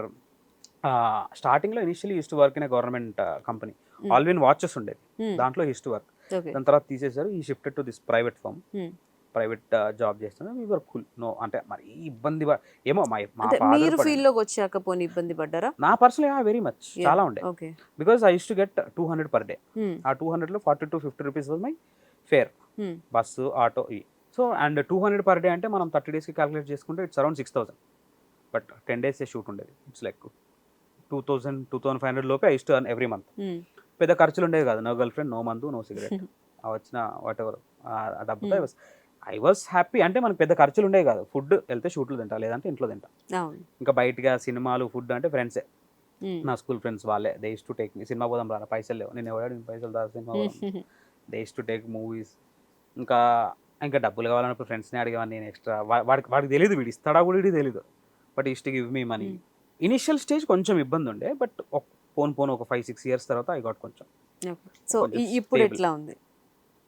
స్టార్టింగ్లో initially use to work in government company, Hmm. Allwyn watches ఉండేది, Hmm. దాంట్లో యూస్ టు వర్క్. ఓకే. దాని తర్వాత తీసేశారు, ఈ shifted to this private firm, Hmm. Private job చేస్తున్నాం. వీ కూల్, నో అంటే మరి ఇబ్బంది ఏమో మా అంటే ఫాదర్ మీరు ఫీల్డ్ లోకి వచ్చాక పోనీ ఇబ్బంది పడ్డారా? నా పర్సనల్ వెరీ మచ్, చాలా ఉండే, okay. Because I use to get 200 per day. ఆ 200లో 40 to 50 rupees was my fair, bus auto ఈ. సో అండ్ 200 per day అంటే మనం 30 daysకి క్యాలిక్యులేట్ చేసుకుంటే it's around 6,000, but 10 days shoot ఉండేది. ఇట్స్ లైక్ 2,000-2,500 లోపే I use to earn every month. పెద్ద ఖర్చులు ఉండేవి కాదు, నో గర్ల్ ఫ్రెండ్, నో మందు, నో సిగరెట్, వచ్చిన వాట్ ఎవర్ ఆ డబ్బుతో ఐ వాజ్ హ్యాపీ. అంటే మనకు పెద్ద ఖర్చులు ఉండేవి కాదు, ఫుడ్ వెళ్తే షూట్లు తింటా, లేదంటే ఇంట్లో తింటా. ఇంకా బయటగా సినిమాలు ఫుడ్ అంటే ఫ్రెండ్సే, నా స్కూల్ ఫ్రెండ్స్ వాళ్ళే, they use to take me, cinema పోదాం రా, పైసలు లేవు, నేను ఎవడాడు పైసలు దా సినిమా పోదాం, they use to take movies. ఇంకా డబ్బులు కావాలన్నప్పుడు ఫ్రెండ్స్ని అడిగేవాడిని నేను ఎక్స్ట్రా, వాడికి తెలియదు, వీడు ఇస్తాడా కూడా వీడికి తెలీదు, but use to give me money. Initial stage కొంచెం ఇబ్బంది ఉండే, బట్ పోను ఒక 5-6 years తర్వాత ఐ గాట్ కొంచెం. సో కొంచెం ఇప్పుడు stable. ఎట్లా ఉంది?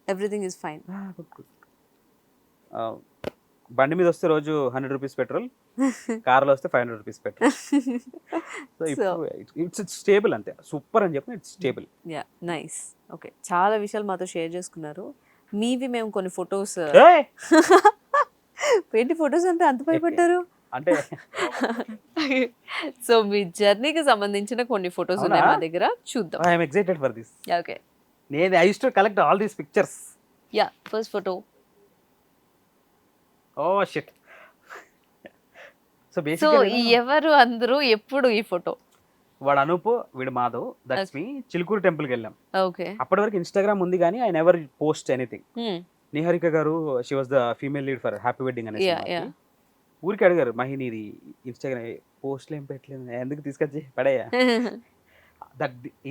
Everything is fine. బండి మీద వస్తే రోజు 100 రూపీస్ పెట్రోల్, కార్లో వస్తే 500 రూపీస్ పెట్రోల్. సో ఇప్పుడు ఇట్స్ స్టేబుల్, అంతే, సూపర్ అని చెప్పి it's stable. Yeah, nice. Okay, చాలా విషయాలు మాతో షేర్ చేసుకున్నారు. మీవి మేము కొన్ని ఫొటోస్, ఏంటి ఫొటోస్ అంటే అంత భయపడ్డారు? అంటే సో మీ జర్నీకి సంబంధించిన కొన్ని ఫొటోస్ ఉన్నాయి మా దగ్గర, చూద్దాం. I'm excited for this. Okay, నేను I use to collect all these pictures. Yeah, first photo. Oh shit. So so బేసిక్గా ఎవరు అందరూ ఎప్పుడు ఈ ఫోటో? వాడు అనూప్, వీడు మాధవ్, దట్స్ మీ. చిలుకూరు టెంపుల్కి వెళ్ళాం. ఓకే. అప్పటి వరకు ఇన్స్టాగ్రామ్ ఉంది కానీ I never post anything. Niharika garu, she was the female lead for Happy Wedding అనే సినిమాకి. ఊరికి అడిగారు, మహి నీది ఇన్స్టాగ్రామ్ పోస్ట్లు ఏం పెట్టలేదు, ఎందుకు తీసుకొచ్చి పడేయా.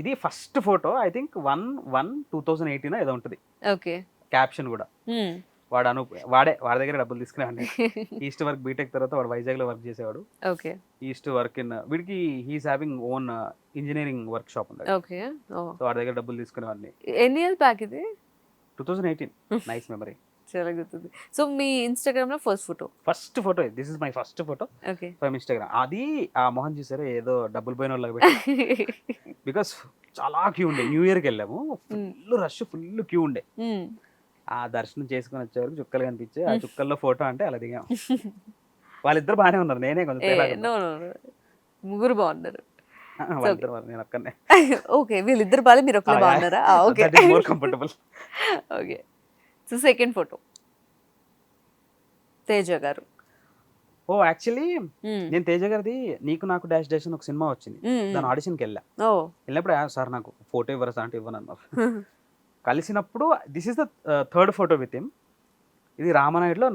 ఇది ఫస్ట్ ఫోటో, ఐ థింక్ 1/1/2018 ఏదో ఉంటుంది. ఓకే. క్యాప్షన్ కూడా వాడు అనూప్, వాడి దగ్గర డబ్బులు తీసుకునేవాడిని. ఈస్ట్ వర్క్ బీటెక్ తర్వాత వాడు వైజాగ్ లో వర్క్ చేసేవాడు. ఓకే. ఈస్ట్ వర్క్ ఇన్, వీడికి he's having own engineering work shop ఉంది. ఓకే. సో వాడి దగ్గర డబ్బులు తీసుకునేవాడిని. ఎన్ని ఇయర్స్ బ్యాక్ ఇది? 2018. నైస్ మెమరీ, చాలా గుర్తుంది. సో మీ ఇన్స్టాగ్రామ్ లో first photo this is my first photo okay from Instagram. అది ఆ మొహం చూసారు, ఏదో డబ్బులు పోయిన వాళ్ళకి పెట్టి, బికాస్ చాలా క్యూ ఉండే. న్యూ ఇయర్కి వెళ్ళాము, ఫుల్ రష్, ఫుల్ క్యూ ఉండే. ఆ దర్శనం చేసుకుని వచ్చే వరకు చుక్కలు కనిపించే, ఆ చుక్కల్లో ఫోటో అంటే అలా దిగాం. వాళ్ళిద్దరు బాగానే ఉన్నారు, నేనే కొంచెం తేడాగా ఉన్నా. ముగ్గురు బాగున్నారు. వాళ్ళిద్దరు నేను ఒక్కనే. ఓకే, వీళ్ళిద్దరు బాగా, మీరు ఒక్కరు బాగున్నారా? Okay, more comfortable. Okay. So second photo Teja గారు. ఓ యాక్చువల్లీ నేను తేజ గారిది నీకు నాకు డాష్ డాష్ అని ఒక సినిమా వచ్చింది, దాని ఆడిషన్కి వెళ్ళా. వెళ్ళినప్పుడు సార్ నాకు ఫోటో ఇవ్వరా సార్ అంటే ఇవ్వను అన్నారు. కలిసినప్పుడు this is the third photo with him. ఇది రామనాయుడులో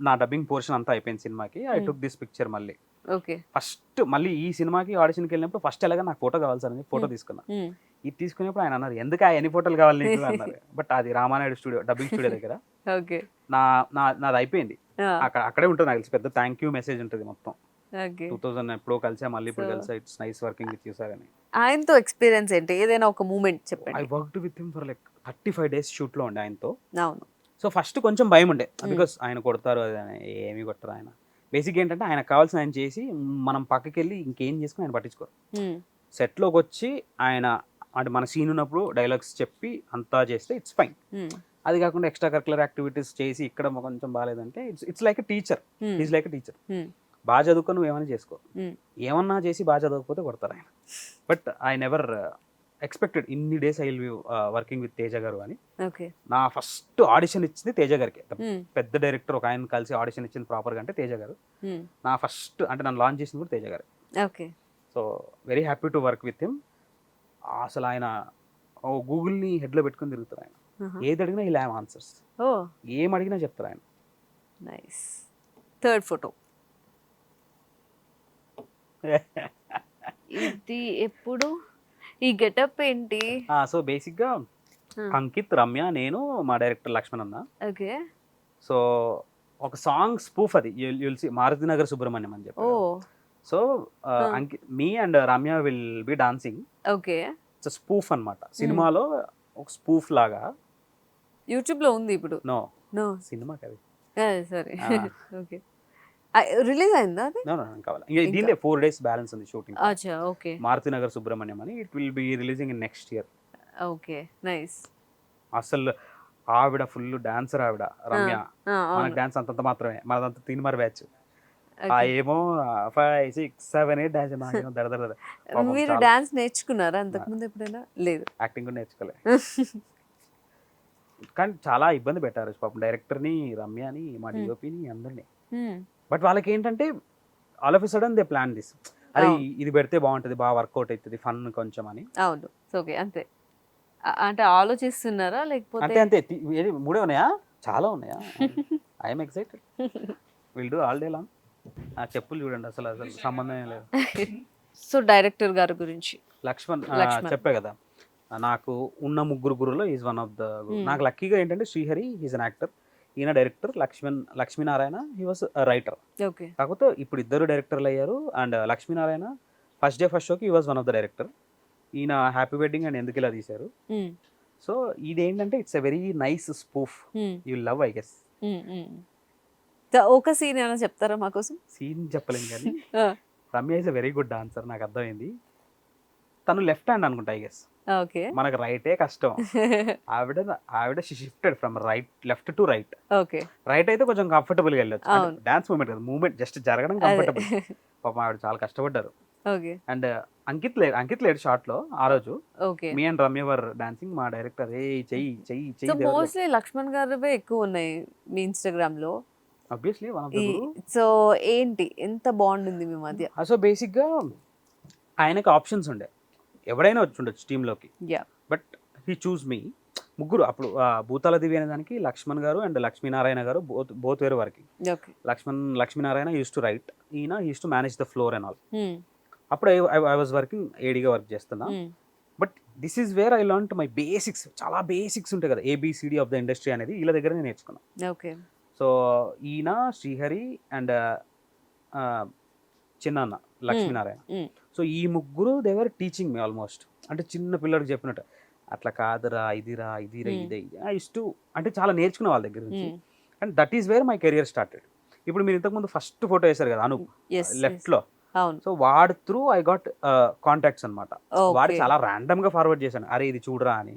నా డబ్బింగ్ పోర్షన్ అంతా అయిపోయింది సినిమాకి. ఐ టుక్ దిస్ పిక్చర్ మళ్ళీ. ఓకే. ఫస్ట్ మళ్ళీ ఈ సినిమాకి ఆడిషన్కి వెళ్ళినప్పుడు ఫస్ట్ ఎలాగా నాకు ఫోటో కావాలి సార్ అని ఫోటో తీసుకున్నా. ఇది తీసుకున్నప్పుడు ఆయన అన్నారు, ఎందుకు ఎన్ని ఫోటోలు కావాలి నీకు అన్నారు. బట్ అది రామానాయుడు స్టూడియో, డబ్బింగ్ స్టూడియో దగ్గర. ఓకే. నాది అయిపోయింది, అక్కడే ఉంటుంది. నాకు తెలిసి పెద్ద థ్యాంక్ యూ మెసేజ్ ఉంటుంది మొత్తం. 2000 ఎప్పుడో కలిసా, మళ్ళీ ఇప్పుడు కలిసా. It's nice working with you sir అని. ఆయనతో ఎక్స్పీరియన్స్ ఏంటి, ఏదైనా ఒక మూమెంట్ చెప్పండి. I worked with him for like 35 days shoot లో ఉండే ఆయనతో. అవును. సో ఫస్ట్ కొంచెం భయం ఉండే, బికాస్ ఆయన కొడతారు, అది ఏమి కొట్టరు ఆయన. బేసిక్ ఏంటంటే ఆయన కావాల్సిన ఆయన చేసి మనం పక్కకి వెళ్ళి ఇంకేం చేసుకుని ఆయన పట్టించుకోరు. సెట్లోకి వచ్చి ఆయన అంటే మన సీన్ ఉన్నప్పుడు డైలాగ్స్ చెప్పి అంతా చేస్తే ఇట్స్ ఫైన్. అది కాకుండా ఎక్స్ట్రా కరికులర్ యాక్టివిటీస్ చేసి ఇక్కడ కొంచెం బాగాలేదంటే it's like a teacher. Is like a teacher. బాగా చదువుకో, నువ్వు ఏమైనా చేసుకో, ఏమన్నా చేసి బాగా చదవకపోతే కొడతారు ఆయన. బట్ ఐ నెవర్ ఎక్స్పెక్టెడ్ ఇన్ని days I will be working with Teja గారు అని. నా ఫస్ట్ ఆడిషన్ ఇచ్చింది తేజ గారికి. పెద్ద డైరెక్టర్ ఒక ఆయన కలిసి ఆడిషన్ ఇచ్చింది ప్రాపర్గా అంటే తేజ గారు. నా ఫస్ట్ అంటే నన్ను లాంచ్ చేసింది కూడా తేజ గారు. So very happy to work with him. అసలు ఆయన గూగుల్ని హెడ్లో పెట్టుకుని తిరుగుతారు ఆయన. ఏది అడిగినా ఇలా ఆన్సర్స్, ఏం అడిగినా చెప్తారు ఆయన. నైస్. థర్డ్ ఫోటో ఇది ఎప్పుడు, ఈ గెటప్ ఏంటి? సో బేసిక్గా అంకిత్, రమ్య, నేను, మా డైరెక్టర్ లక్ష్మణ్ అన్న. ఓకే. సో ఒక సాంగ్ స్పూఫ్ అది యుల్ సి మారుతి నగర్ సుబ్రహ్మణ్యం అని చెప్పి. Oh so Huh. Me and Ramya will be dancing. Okay. It's spoof అన్నమాట. సినిమాలో ఒక స్పూఫ్ లాగా. యూట్యూబ్ లో ఉంది ఇప్పుడు. నో నో సినిమా కది. సరే. ఓకే. రిలీజ్ అయిందా అది? నో నో కావాలి. ఇంకా దీనిలో 4 days బ్యాలెన్స్ ఉంది షూటింగ్. అచ్చా ఓకే. మారుతి నగర్ సుబ్రహ్మణ్యం అని. It will be releasing in next year. Okay nice. అసలు ఆవిడ ఫుల్ డాన్సర్ ఆవిడ రమ్య. మనకు డాన్స్ అంతంత మాత్రమే, మనదంతా తినిమర బ్యాచ్. ఆ ఏమో 5, 6, 7, 8 డాన్స్ నాకేమో దడదడ. మీరు డాన్స్ నేర్చుకున్నారా అంతకుముందు ఎప్పుడైనా? లేదు. యాక్టింగ్ కూడా నేర్చుకోలే. కానీ చాలా ఇబ్బంది పెట్టారు పాపం డైరెక్టర్ని, రమ్యని, మా డిఓపిని, అందరినీ. బట్ వాళ్ళకి ఏంటంటే all of a sudden they plan this. అది ఇది పెడితే బాగుంటుంది, బాగా వర్కౌట్ అవుతుంది, ఫన్ కొంచెం అని. అవును. ఓకే అంతే. అంటే ఆలోచిస్తున్నారా లేకపోతే? అంతే అంతే. 3 ఉన్నాయా? చాలా ఉన్నాయా? I'm excited. Will do all day long. ఆ చెప్పులు చూడండి, అసలు అసలు సంబంధం లేదు. సో డైరెక్టర్ గారి గురించి లక్ష్మణ్ చెప్పే కదా, నాకు ఉన్న 3 గురువులో ఈజ్ వన్ ఆఫ్ ద. నాకు లక్కీగా ఏంటంటే శ్రీహరి ఈజ్ అన్ యాక్టర్, ఈయన director. Lakshminarayana he was writer. Okay. కాకపోతే ఇప్పుడు 2 డైరెక్టర్లు అయ్యారు. అండ్ లక్ష్మీనారాయణ ఫస్ట్ షోకి he was one of the director. ఈయన హ్యాపీ వెడ్డింగ్ అండ్ ఎందుకు ఇలా తీశారు. సో ఇదేంటంటే it's a very nice spoof. You love I guess. ఒక సీన్ ఏమైనా చెప్తారా మా కోసం? సీన్ చెప్పలేను కానీ Ramya is a very good dancer, నాకు అర్థమైంది. తను లెఫ్ట్ హ్యాండ్ అనుకుంటా ఐ గెస్. ఓకే. మనకు రైటే కష్టం. ఆవిడ shifted from left to right. Okay. Right అయితే కొంచెం కంఫర్టబుల్ గా వెళ్ళొచ్చు. డాన్స్ మూమెంట్ కదా, మూమెంట్ జస్ట్ జరగడం కంఫర్టబుల్. పాపం ఆవిడ చాలా కష్టపడ్డారు. ఓకే. అండ్ అంకిత్ లేడు షార్ట్ లో ఆ రోజు. Okay. Me and Ramya were dancing. మా డైరెక్టర్ చెయ్యి చెయ్యి సో చెయ్యి. మోస్ట్లీ లక్ష్మణ్ గారివే ఎక్కువ ఉన్నాయి మీ ఇన్స్టాగ్రామ్ లో. Obviously one of the Guru. So ఏంటి ఎంత బాగుంటుంది మీ మధ్య? సో బేసిక్ గా ఆయనకి ఆప్షన్స్ ఉండే, ఎవడైనా వచ్చి ఉండొచ్చు టీంలోకి. బట్ హీ చూస్ మీ. 3 అప్పుడు భూతాల దివి అనే దానికి లక్ష్మణ్ గారు and Lakshminarayana garu both were working. Lakshminarayana use to write, ఈయన use to manage the floor and all. అప్పుడు ఐ వాజ్ వర్కింగ్, ఏడీగా వర్క్ చేస్తున్నా. But this is where I learn my basics. చాలా బేసిక్స్ ఉంటాయి కదా, ABCD ఆఫ్ ద ఇండస్ట్రీ అనేది వీళ్ళ దగ్గర నేను నేర్చుకున్నాను. ఓకే. సో ఈయన శ్రీహరి అండ్ చిన్న లక్ష్మీనారాయణ. సో ఈ 3 దేవర్ టీచింగ్ మీ ఆల్మోస్ట్. అంటే చిన్న పిల్లడికి చెప్పినట్టు, అట్లా కాదురా, ఇదిరా, ఇదిరా, ఇదే ఇష్టూ అంటే చాలా నేర్చుకున్న వాళ్ళ దగ్గర నుంచి. And that is where my career started. ఇప్పుడు మీరు ఇంతకుముందు ఫస్ట్ ఫోటో వేశారు కదా అనూప్ లెఫ్ట్ లో. సో వాడు త్రూ ఐ గాట్ కాంటాక్ట్స్ అనమాట. వాడు చాలా ర్యాండమ్ గా ఫార్వర్డ్ చేశాను, అరే ఇది చూడరా అని.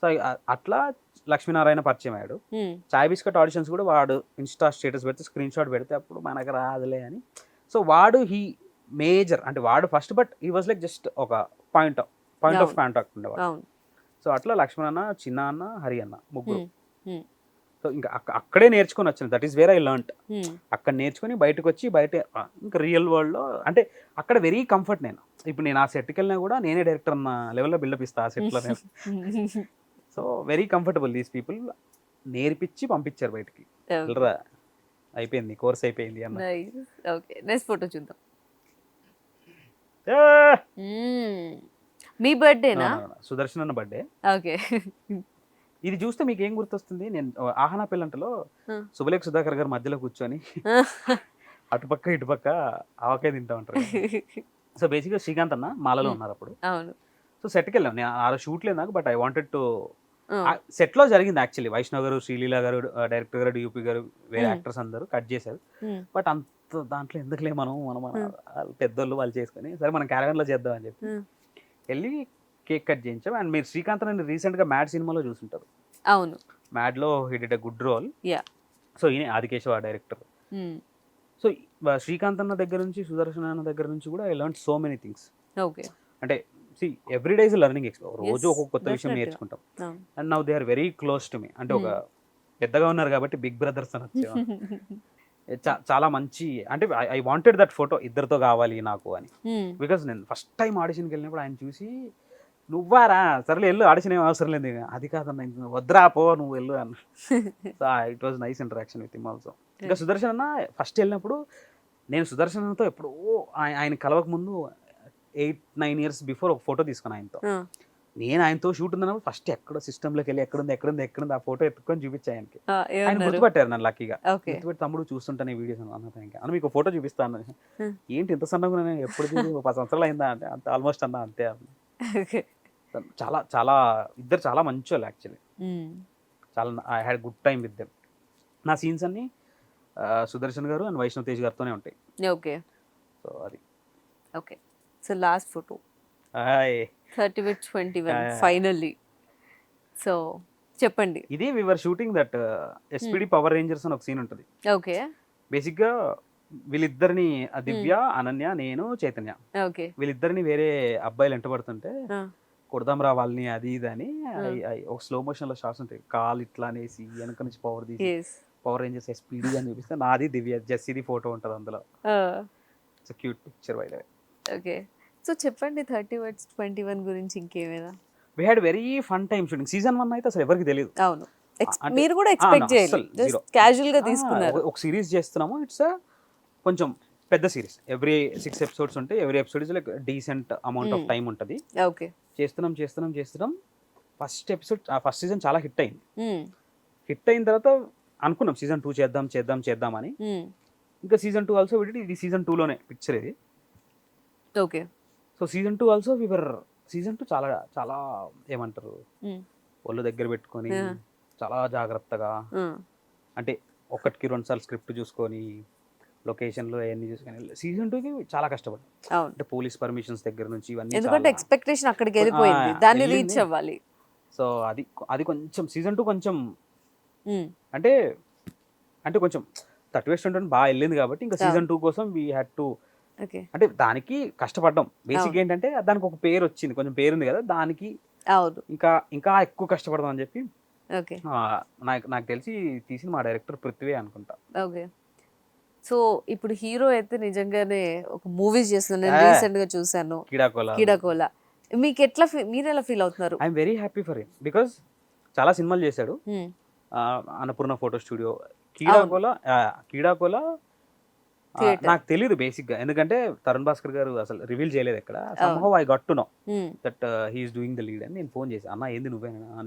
సో అట్లా లక్ష్మీనారాయణ పరిచయం అయ్యాడు. చాయ్ బిస్కట్ ఆడిషన్స్ కూడా వాడు ఇన్స్టా స్టేటస్ పెడితే స్క్రీన్ షాట్ పెడితే అప్పుడు మనకు రాదులే అని. సో వాడు హీ మేజర్ అంటే వాడు first, but he was like just ఒక పాయింట్ ఆఫ్ కాంటాక్ట్ ఉండేవాడు. సో అట్లా లక్ష్మణ్ అన్న, చిన్న అన్న, హరి అన్న 3. సో ఇంకా అక్కడే నేర్చుకొని వచ్చాను. That is where I learnt. అక్కడ నేర్చుకుని బయటకు వచ్చి బయట ఇంకా రియల్ వరల్డ్ లో అంటే అక్కడ వెరీ కంఫర్ట్. నేను ఇప్పుడు నేను ఆ సెట్కి వెళ్ళినా కూడా నేనే డైరెక్టర్ అన్న లెవెల్లో బిల్డప్ ఇస్తా ఆ సెట్లో. So very comfortable. These people నేర్పించి పంపించారు బయటికి. వెళ్ళరా అయిపోయింది, కోర్స్ అయిపోయింది అన్న. ఓకే. నెక్స్ట్ ఫోటో చూద్దాం. మీ బర్త్డేనా? సుదర్శన్ అన్న బర్త్డే. ఓకే. ఇది చూస్తే మీకు ఏం గుర్తొస్తుంది? నేను ఆహనా పిల్లంటలో శుభలేఖ సుధాకర్ గారు మధ్యలో కూర్చొని అటుపక్క ఇటుపక్క ఆవకాయ తింటా ఉంటారు. సో బేసిక్గా శ్రీకాంత్ అన్న మాలలో ఉన్నారు అప్పుడు. సో సెట్కి వెళ్ళాం. నేను ఆ షూట్ లేదు నాకు, but I wanted to. Set లో జరిగింది యాక్చువల్లీ. వైష్ణవ్ గారు, శ్రీలీల గారు, డైరెక్టర్ గారు, డిఓపి గారు, వేరే యాక్టర్స్ అందరూ కట్ చేశారు. బట్ అంత దాంట్లో ఎందుకులే మనం పెద్దోళ్ళు వాళ్ళు చేసుకొని సరే మనం క్యారవెన్ లో చేద్దాం అని చెప్పి వెళ్ళి కేక్ కట్ చేయించాం. అండ్ మీరు శ్రీకాంత్ అని రీసెంట్ గా మ్యాడ్ సినిమాలో చూసుంటారు. అవును. మ్యాడ్ లో he did a good role. So ఈయన ఆదికేశవ డైరెక్టర్. సో శ్రీకాంత్ అన్న దగ్గర నుంచి, సుదర్శన్ అన్న దగ్గర నుంచి కూడా I learn so many things. అంటే every day is learning experience. రోజు ఒక్కొక్క కొత్త విషయం నేర్చుకుంటాం. And now they are very close to me. అంటే ఒక పెద్దగా ఉన్నారు కాబట్టి బిగ్ బ్రదర్స్ అనొచ్చు. చాలా మంచి. అంటే ఐ వాంటెడ్ దట్ ఫోటో ఇద్దరితో కావాలి నాకు అని. బికాస్ నేను ఫస్ట్ టైం ఆడిషన్కి వెళ్ళినప్పుడు ఆయన చూసి, నువ్వారా, సరేలే వెళ్ళు, ఆడిషన్ ఏం అవసరం లేదు. అది కాదన్న, వద్దురా పో నువ్వు వెళ్ళు అన్న. So it was nice interaction with him also. ఇంకా సుదర్శన్ అన్న ఫస్ట్ వెళ్ళినప్పుడు నేను సుదర్శన్ అన్నతో ఎప్పుడో ఆయన కలవక ముందు 8-9 years బిఫోర్ ఒక ఫోటో తీసుకున్నాను ఆయనతో. నేను ఆయనతో షూట్ ఉందన్నప్పుడు ఫస్ట్ ఎక్కడో సిస్టంలోకి వెళ్ళి ఎక్కడుంది ఆ ఫోటో ఎత్తుకొని చూపించాను ఆయనకి. ఆయన ఏమన్నారు? గుర్తుపట్టారు నన్ను లక్కీగా. ఓకే. గుర్తుపెట్టి తమ్ముడు చూస్తుంటాను ఈ వీడియోస్ అన్న థ్యాంక్ యూ అన్న, మీకు ఫోటో చూపిస్తాను. Hmm. ఏంటి ఇంత సన్నగా ఉన్నాను, ఎప్పుడు చూడు 10 సంవత్సరాలు అయిందా అంటే అంత ఆల్మోస్ట్ అన్న అంతే అన్న. ఓకే. చాలా చాలా ఇద్దరు చాలా మంచి వాళ్ళు యాక్చువల్లీ. చాలా I had good time with them. నా సీన్స్ అన్ని సుదర్శన్ గారు అండ్ వైష్ణవ్ తేజ్ గారితోనే ఉంటాయి. ఓకే. సో అది okay. So last photo hi 30/21 Yeah. Finally. So చెప్పండి. ఇది we're shooting that SPD Power Rangers అని ఒక సీన్ ఉంటుంది. ఓకే. బేసిక్గా వీళ్ళిద్దరిని దివ్య, అనన్య, నేను, చైతన్య ఓకే. వీళ్ళిద్దరిని వేరే అబ్బాయిలు ఎంటబడుతుంటే కొడదాం రా వాళ్ళని అది ఇది అని ఒక స్లో మోషన్ లో షాట్స్ ఉంటాయి. కాలు ఇట్లా అనేసి వెనక నుంచి పవర్ తీసి పవర్ రేంజర్స్ ఎస్పీడీ అని చూపిస్తే నాది దివ్య జెస్సీది ఫోటో ఉంటుంది అందులో. It's cute picture by the way. Okay. So చెప్పండి 30/21 గురించి ఇంకేమైనా. We had very fun time shooting. Season 1 అయితే అసలు ఎవరికి తెలియదు. అవును. అంటే- మీరు కూడా ఎక్స్పెక్ట్ చేయలేదు, అస్సలు జస్ట్ zero. క్యాజువల్ గా తీసుకున్నారు. ఒక సిరీస్ చేస్తున్నాము. ఇట్స్ కొంచెం పెద్ద సిరీస్. ఎవ్రీ 6 ఎపిసోడ్స్ ఉంటాయి. Every episode is like decent amount of time ఉంటుంది. ఓకే. చేస్తున్నాం. ఫస్ట్ ఎపిసోడ్ ఫస్ట్ సీజన్ చాలా హిట్ అయింది. హిట్ అయిన తర్వాత అనుకున్నాం సీజన్ 2 చేద్దామని. ఇంకా సీజన్ 2 ఆల్సో విడి. ఇది సీజన్ 2లోనే పిక్చర్ ఇది. Okay. So season 2 also season 2 చాలా చాలా ఏమంటారు ఒళ్ళు దగ్గర పెట్టుకొని చాలా జాగ్రత్తగా, అంటే ఒకటికి 2 సార్లు స్క్రిప్ట్ చూసుకొని లొకేషన్లో అవన్నీ చూసుకొని సీజన్ 2కి చాలా కష్టపడ్డాం. అవును. అంటే పోలీస్ పర్మిషన్స్ దగ్గర నుంచి ఇవన్నీ ఎందుకంటే చాలా. ఎక్స్పెక్టేషన్ అక్కడికి వెళ్ళిపోయింది, దాన్ని వెళ్ళింది. రీచ్ అవ్వాలి. సో అది కొంచెం సీజన్ 2 కొంచెం అంటే కొంచెం 30/21 బాగా వెళ్ళింది కాబట్టి ఇంకా సీజన్ 2 కోసం వీ హ్యాడ్ టు, ఓకే. అంటే దానికి కష్టపడ్డాం. బేసిక్ ఏంటంటే దానికి ఒక పేరు వచ్చింది, కొంచెం పేరుంది కదా దానికి, అవును. ఇంకా ఎక్కువ కష్టపడదాం అని చెప్పి ఓకే. నాకు తెలిసి తీసిన మా డైరెక్టర్ పృథ్వీ అనుకుంటా. ఓకే. సో ఇప్పుడు హీరో అయితే నిజంగానే ఒక మూవీస్ చేస్తున్నాను. నేను రీసెంట్ గా చూసాను కీడాకోలా. మీకు ఎట్లా మీరు ఎలా ఫీల్ అవుతున్నారు? I'm very happy for him because చాలా సినిమాలు చేశాడు. అన్నపూర్ణ ఫోటో స్టూడియో, కీడాకోలా నాకు తెలియదు బేసిక్ గా, ఎందుకంటే తరుణ్ భాస్కర్ గారు అసలు రివీల్ చేయలేదు ఎక్కడ. Somehow I got to know that he's doing the lead అని నేను ఫోన్ చేసి, అన్న ఏంది నువ్వేనా?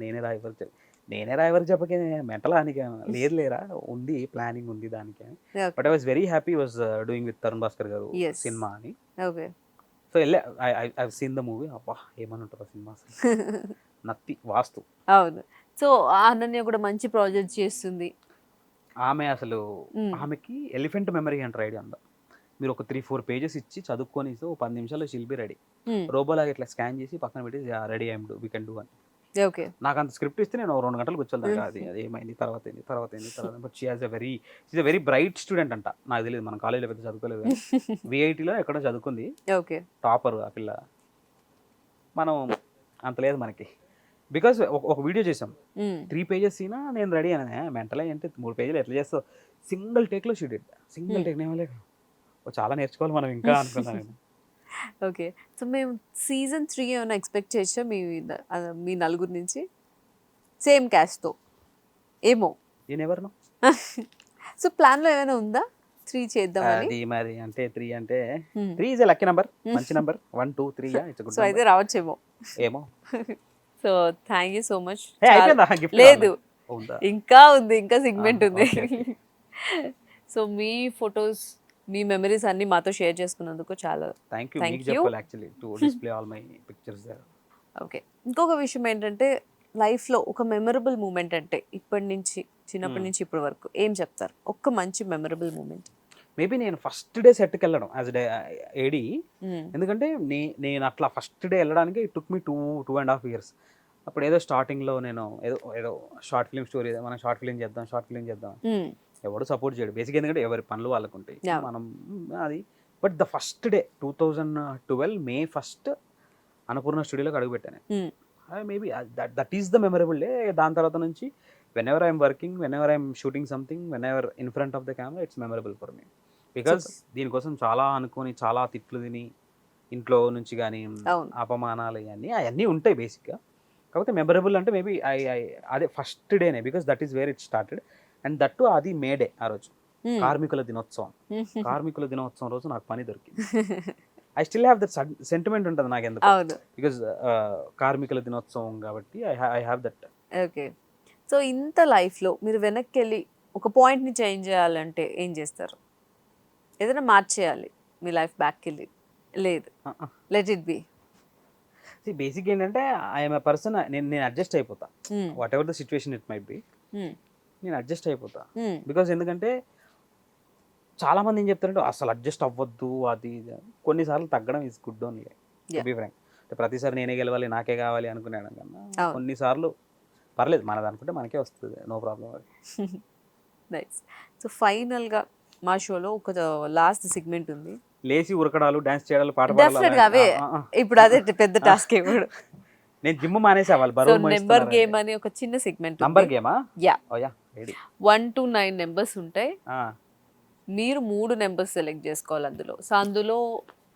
నేనే రాయవరు చెప్పకే మెంటల్ అని లేదు లేరా, ఉంది ప్లానింగ్ ఉంది దానికి. But I was very happy was doing with Tarun Bhaskar గారు సినిమా అని. Okay. So I seen the movie. అబ్బా ఏమని ఉంటుంది సినిమా నత్తి వాస్తు. అవును. సో అనన్య కూడా మంచి ప్రాజెక్ట్ చేస్తుంది. ఆమె అసలు ఆమెకి ఎలిఫెంట్ మెమరీ అంటారు, ఐడియా ఉందా? మీరు ఒక 3-4 పేజెస్ ఇచ్చి చదువుకొని ఇస్తే 10 నిమిషాల్లో షిల్ బి రెడీ. రోబోలాగా ఇట్లా స్కాన్ చేసి పక్కన పెట్టి రెడీ వీ కెన్ డూ అని. ఓకే. నాకు అంత స్క్రిప్ట్ ఇస్తే నేను 2 గంటలు కూర్చోదాం. అది ఏమైంది తర్వాత but she has a very bright student అంట. నాకు తెలియదు, మన కాలేజీలో పెద్ద చదువుకోలేదు, విఐటీలో ఎక్కడో చదువుకుంది. ఓకే. టాపర్ ఆ పిల్ల. మనం అంత లేదు మనకి. బికాస్ ఒక వీడియో చేసాం 3 పేజెస్ సీనా, నేను రెడీ అనే మెంటల్ అంటే 3 పేజీలు ఎట్లా చేస్తావు, సింగిల్ టేక్లో షూట్. సింగిల్ టేక్ నేమలేదు, చాలా నేర్చుకోవాలి మనం ఇంకా అనుకున్నాను నేను. ఓకే. సో మేము సీజన్ 3 ఏమైనా ఎక్స్పెక్ట్ చేసా మీ నలుగురు నుంచి సేమ్ క్యాస్ట్తో? ఏమో నేను ఎవరు. సో ప్లాన్లో ఏమైనా ఉందా 3 చేద్దామని? అది మరి అంటే 3 అంటే 3 ఈజ్ ఎ లక్కీ నెంబర్, మంచి నెంబర్. 1 2 3 it's good. సో అయితే రావచ్చేమో. ఏమో. So thank you so much. లేదు ఇంకా ఉంది, ఇంకా సెగ్మెంట్ ఉంది. సో మీ ఫొటోస్, మీ మెమరీస్ అన్ని మాతో షేర్ చేసుకున్నందుకు చాలా థ్యాంక్ యూ. మీకు చెప్పాలి actually to display all my pictures there. Okay. ఇంకొక విషయం ఏంటంటే లైఫ్లో ఒక మెమరబుల్ మూమెంట్ అంటే చిన్నప్పటి నుంచి ఇప్పటి వరకు ఏం చెప్తారు? ఒక్క మంచి మెమరబుల్ మూమెంట్. మేబీ నేను ఫస్ట్ డే సెట్కి వెళ్ళడం యాజ్ ఏడీ. ఎందుకంటే నేను అట్లా ఫస్ట్ డే వెళ్ళడానికి ఇట్ టుక్ మీ 2.5 years. అప్పుడు ఏదో స్టార్టింగ్లో నేను ఏదో షార్ట్ ఫిల్మ్ స్టోరీ, మనం షార్ట్ ఫిల్మ్ చేద్దాం ఎవడు సపోర్ట్ చేయడు బేసిక్, ఎందుకంటే ఎవరి పనులు వాళ్ళకు ఉంటాయి. మనం అది but the first day 2012 May 1 Annapurna స్టూడియోలోకి అడుగుపెట్టాను. Maybe that is the memorable day. దాని తర్వాత నుంచి whenever I'm working, whenever I'm shooting something, whenever in front of the camera, it's memorable for me. Because దీనికోసం చాలా అనుకొని చాలా తిట్లు తిని ఇంట్లో నుంచి కానీ అపమానాలు అవన్నీ ఉంటాయి బేసిక్గా. కాకపోతే మెమరబుల్ అంటే మేబీ అదే ఫస్ట్ డేనే, because that is wear it started. And that అది మేడే ఆ రోజు, కార్మికుల దినోత్సవం. కార్మికుల దినోత్సవం రోజు నాకు పని దొరికింది. I still have that sentiment ఉంటుంది నాకు ఎందుకు, అవును. బికాజ్ కార్మికుల దినోత్సవం కాబట్టి I have that. Okay. So ఇంత లైఫ్లో మీరు వెనక్కి వెళ్ళి ఒక పాయింట్ని చేంజ్ చేయాలంటే ఏం చేస్తారు? ఏదైనా మార్చేయాలి మీ లైఫ్ బ్యాక్కి వెళ్ళి, లేదు లెట్ ఇట్ బి. బేసిక్ ఏంటంటే ఐఎమ్ ఎ పర్సన్, నేను అడ్జస్ట్ అయిపోతా what ever the situation it might be, నేను అడ్జస్ట్ అయిపోతా. బికాజ్ ఎందుకంటే చాలా మంది ఏం చెప్తారంటే అసలు అడ్జస్ట్ అవ్వద్దు అది ఇది అని. కొన్నిసార్లు తగ్గడం is good only, to be frank. ప్రతిసారి నేనే గెలవాలి నాకే కావాలి అనుకున్నాను కన్నా అవును. కొన్నిసార్లు పర్లేదు మనది అనుకుంటే మనకే వస్తుంది, నో ప్రాబ్లం. నైస్. సో ఫైనల్గా మా షోలో ఒక లాస్ట్ సెగ్మెంట్ ఉంది. లేచి ఉరకడాలు, డాన్స్ చేయడాలు, పాట డెఫినెట్ గా అవే ఇప్పుడు అదే పెద్ద టాస్క్ ఇప్పుడు. నేను జిమ్ మానేసా, వాళ్ళు సో బరువు నెంబర్ గేమ్ అని ఒక చిన్న సెగ్మెంట్. నంబర్ గేమా? Yeah, oh yeah, ready. 1 to 9 numbers ఉంటాయి. మీరు 3 నెంబర్స్ సెలెక్ట్ చేసుకోవాలి అందులో. సో అందులో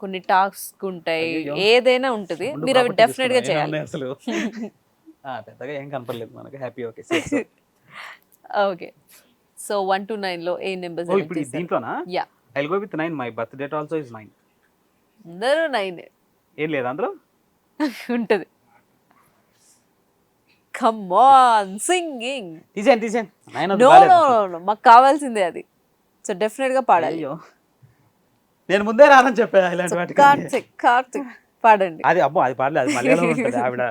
కొన్ని టాస్క్ ఉంటాయి, అయ్యయ్యో. ఏదైనా ఉంటుంది, మీరు అవి డెఫినెట్ గా చేయాలి. అసలు పెద్దగా ఏం కనపడలేదు మనకు, happy. Okay okay. So 1 to 9 లో ఏ నెంబర్ ఓ ఇప్పుడు దీంట్లోనా? Yeah, I'll go with 9. My birth date also is 9. అందరూ 9 ఏం లేదు అందులో ఉంటుంది. Come on singing. తీసేయండి 9 నో నో నో, మాకు కావాల్సిందే అది. సో డెఫినెట్ గా పాడాలి. అయ్యో, నేను ముందే రానని చెప్పా ఇలాంటి వాటికి. కార్తిక్ కార్తిక్ పాడండి. అది అబ్బో అది పాడలేదు, అది మలయాళం ఉంటుంది. ఆవిడ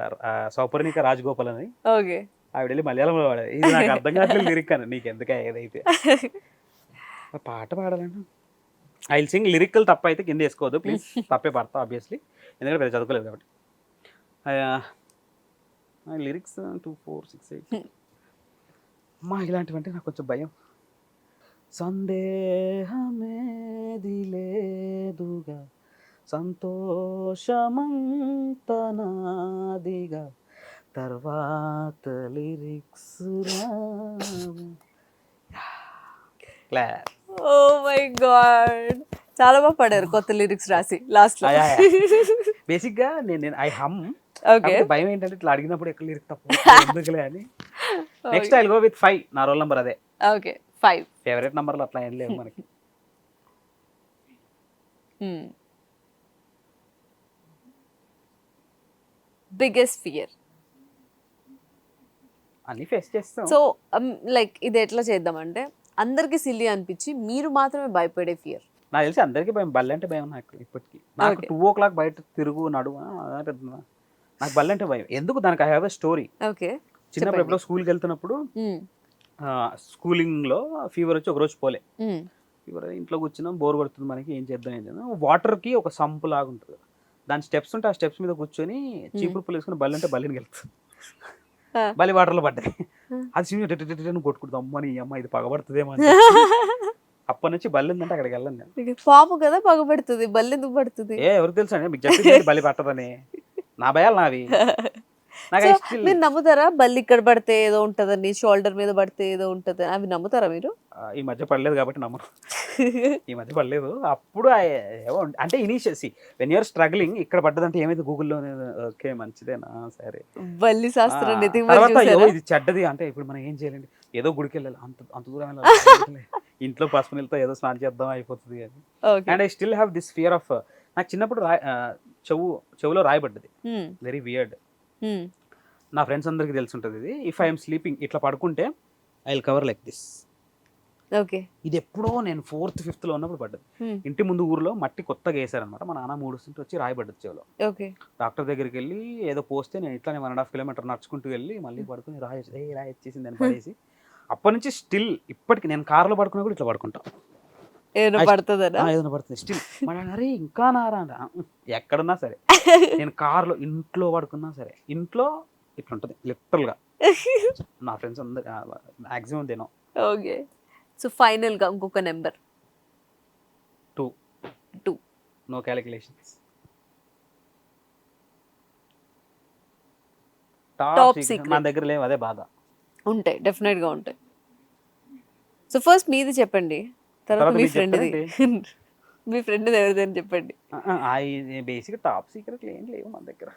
సౌపర్ణిక రాజగోపాల్ అని, ఓకే. ఆవిడ వెళ్ళి మలయాళంలో పాడేది. ఇది నాకు అర్థం కావట్లేదు లిరిక్ అని, నీకు ఎందుకే ఏదైతే పాట పాడాలండి. I will sing. లిరికల్ తప్ప అయితే కింద వేసుకోవద్దు ప్లీజ్, తప్పే పడతా ఆబ్వియస్లీ, ఎందుకంటే పెద్ద చదువుకోలేదు కాబట్టి. లిరిక్స్ 2, 4, 6, 8 అమ్మా, ఇలాంటివంటే నాకు కొంచెం భయం. సందేహమేది లేదుగా సంతోషమంతనాదిగా తర్వాత లిరిక్స్ ఓ మై గాడ్, చాలా బాగా పాడారు కొత్త లిరిక్స్ రాసి లాస్ట్ లో. బేసిక్ గా నేను ఐ హమ్. ఓకే. భయం ఏంటంటే ఇట్లా అడిగినప్పుడు ఎక్కడ లిరిక్ తప్పు ఎందుకులే అని. Next I go with 5. నా రోల్ నెంబర్ అదే. ఓకే 5. ఫేవరెట్ నంబర్లు అట్లా ఏం లేవు మనకి. Biggest fear. అన్ని ఫేస్ చేస్తాం. సో లైక్ ఇది ఎట్లా చేద్దామంటే అందరికి సిల్లీ అనిపించి మీరు మాత్రమే భయపడే ఫియర్. నాకు తెలిసి అందరికీ భయం, బల్లి అంటే భయం నాకు ఇప్పటికి. నాకు 2 o'clock బయట తిరుగు నడువు నాకు బల్లి అంటే భయం. ఎందుకు? దానికి I have a story. Okay. చిన్నప్పుడు ఎప్పుడో స్కూల్కి వెళ్తున్నప్పుడు స్కూలింగ్లో ఫీవర్ వచ్చి ఒకరోజు పోలే. ఫీవర్ ఇంట్లో కూర్చున్నాం, బోర్ కొడుతుంది మనకి, ఏం చేద్దాం వాటర్కి ఒక సంపు లాగా ఉంటుంది, దాని స్టెప్స్ ఉంటే ఆ స్టెప్స్ మీద కూర్చొని చీపురు పుల్ల వేసుకుని బల్లి అంటే బల్లిని వెళ్తుంది. బల్లి వాటర్లో పడ్డాయి. అది సినిమా కొట్టుకుంటాం, అమ్మని అమ్మ ఇది పగబడుతుందేమో అని. అప్పటి నుంచి బల్లి ఉందంటే అక్కడికి వెళ్ళను నేను. పాము కదా పగబడుతుంది, బల్లి ఎందుకు పడుతుంది? ఎవరికి తెలుసు అండి, మీకు చెప్పింది బల్లి పట్టదని. నా భయాలు నావి. మీరు నమ్ముతారా బల్లి ఇక్కడ పడితే ఏదో ఉంటదని, షోల్డర్ మీద పడితే ఏదో ఉంటదని, అవి నమ్ముతారా మీరు? ఈ మధ్య పడలేదు కాబట్టి నమ్మరు. ఈ మధ్య పడలేదు. అప్పుడు అంటే ఇనీషియల్ వెన్ యూఆర్ స్ట్రగ్లింగ్, ఇక్కడ పడ్డదంటే ఏమైతే గూగుల్లో ఓకే మంచిదేనా సరే బల్లి శాస్త్రం తర్వాత ఇది చెడ్డది అంటే ఇప్పుడు మనం ఏం చేయాలండి, ఏదో గుడికి వెళ్ళాలి, అంత దూరం వెళ్ళాలి, ఇంట్లో పసుపు నీళ్ళతో ఏదో స్నానం చేద్దాం అయిపోతుంది అని. And I still have this fear of, నాకు చిన్నప్పుడు చెవులో రాయబడ్డది, వెరీ వియర్డ్. నా ఫ్రెండ్స్ అందరికి తెలిసి ఉంటుంది ఇది. ఇఫ్ ఐఎమ్ స్లీపింగ్ ఇట్లా పడుకుంటే I will cover like this. Okay. ఇది ఎప్పుడో నేను 4th, 5th లో ఉన్నప్పుడు పడ్డది. ఇంటి ముందు ఊర్లో మట్టి కొత్తగా వేసారనమాట, మా నాన్న 3 సింటి వచ్చి రాయబడ్డది చెవులో. ఓకే. డాక్టర్ దగ్గరికి వెళ్ళి ఏదో పోస్తే నేను ఇట్లా 1.5 kilometer నడుచుకుంటూ వెళ్ళి మళ్ళీ పడుకుని రాయొచ్చేసింది అని పడేసి, అప్పటి నుంచి స్టిల్ ఇప్పటికి నేను కార్లో పడుకున్నా కూడా ఇట్లా పడుకుంటా. ఏదైనా పడుతుంది స్టిల్. అరే ఇంకా నారా అంట, ఎక్కడున్నా సరే నేను కార్లో, ఇంట్లో పడుకున్నా సరే ఇంట్లో ఇట్లా ఉంటుంది లిటరల్ గా. నా ఫ్రెండ్స్ అందరు మాక్సిమం తినం. ఓకే. సో ఫైనల్ గా ఇంకొక number 2. No calculations. Top secret మన దగ్గర లేవు, అదే బాధ. ఉంటాయి, డెఫినెట్ గా ఉంటాయి. సో ఫస్ట్ మీది చెప్పండి, తర్వాత మీ ఫ్రెండ్ది. మీ ఫ్రెండ్ ఎవరిదని చెప్పండి. బేసిక్ టాప్ సీక్రెట్లు ఏం లేవు మన దగ్గర.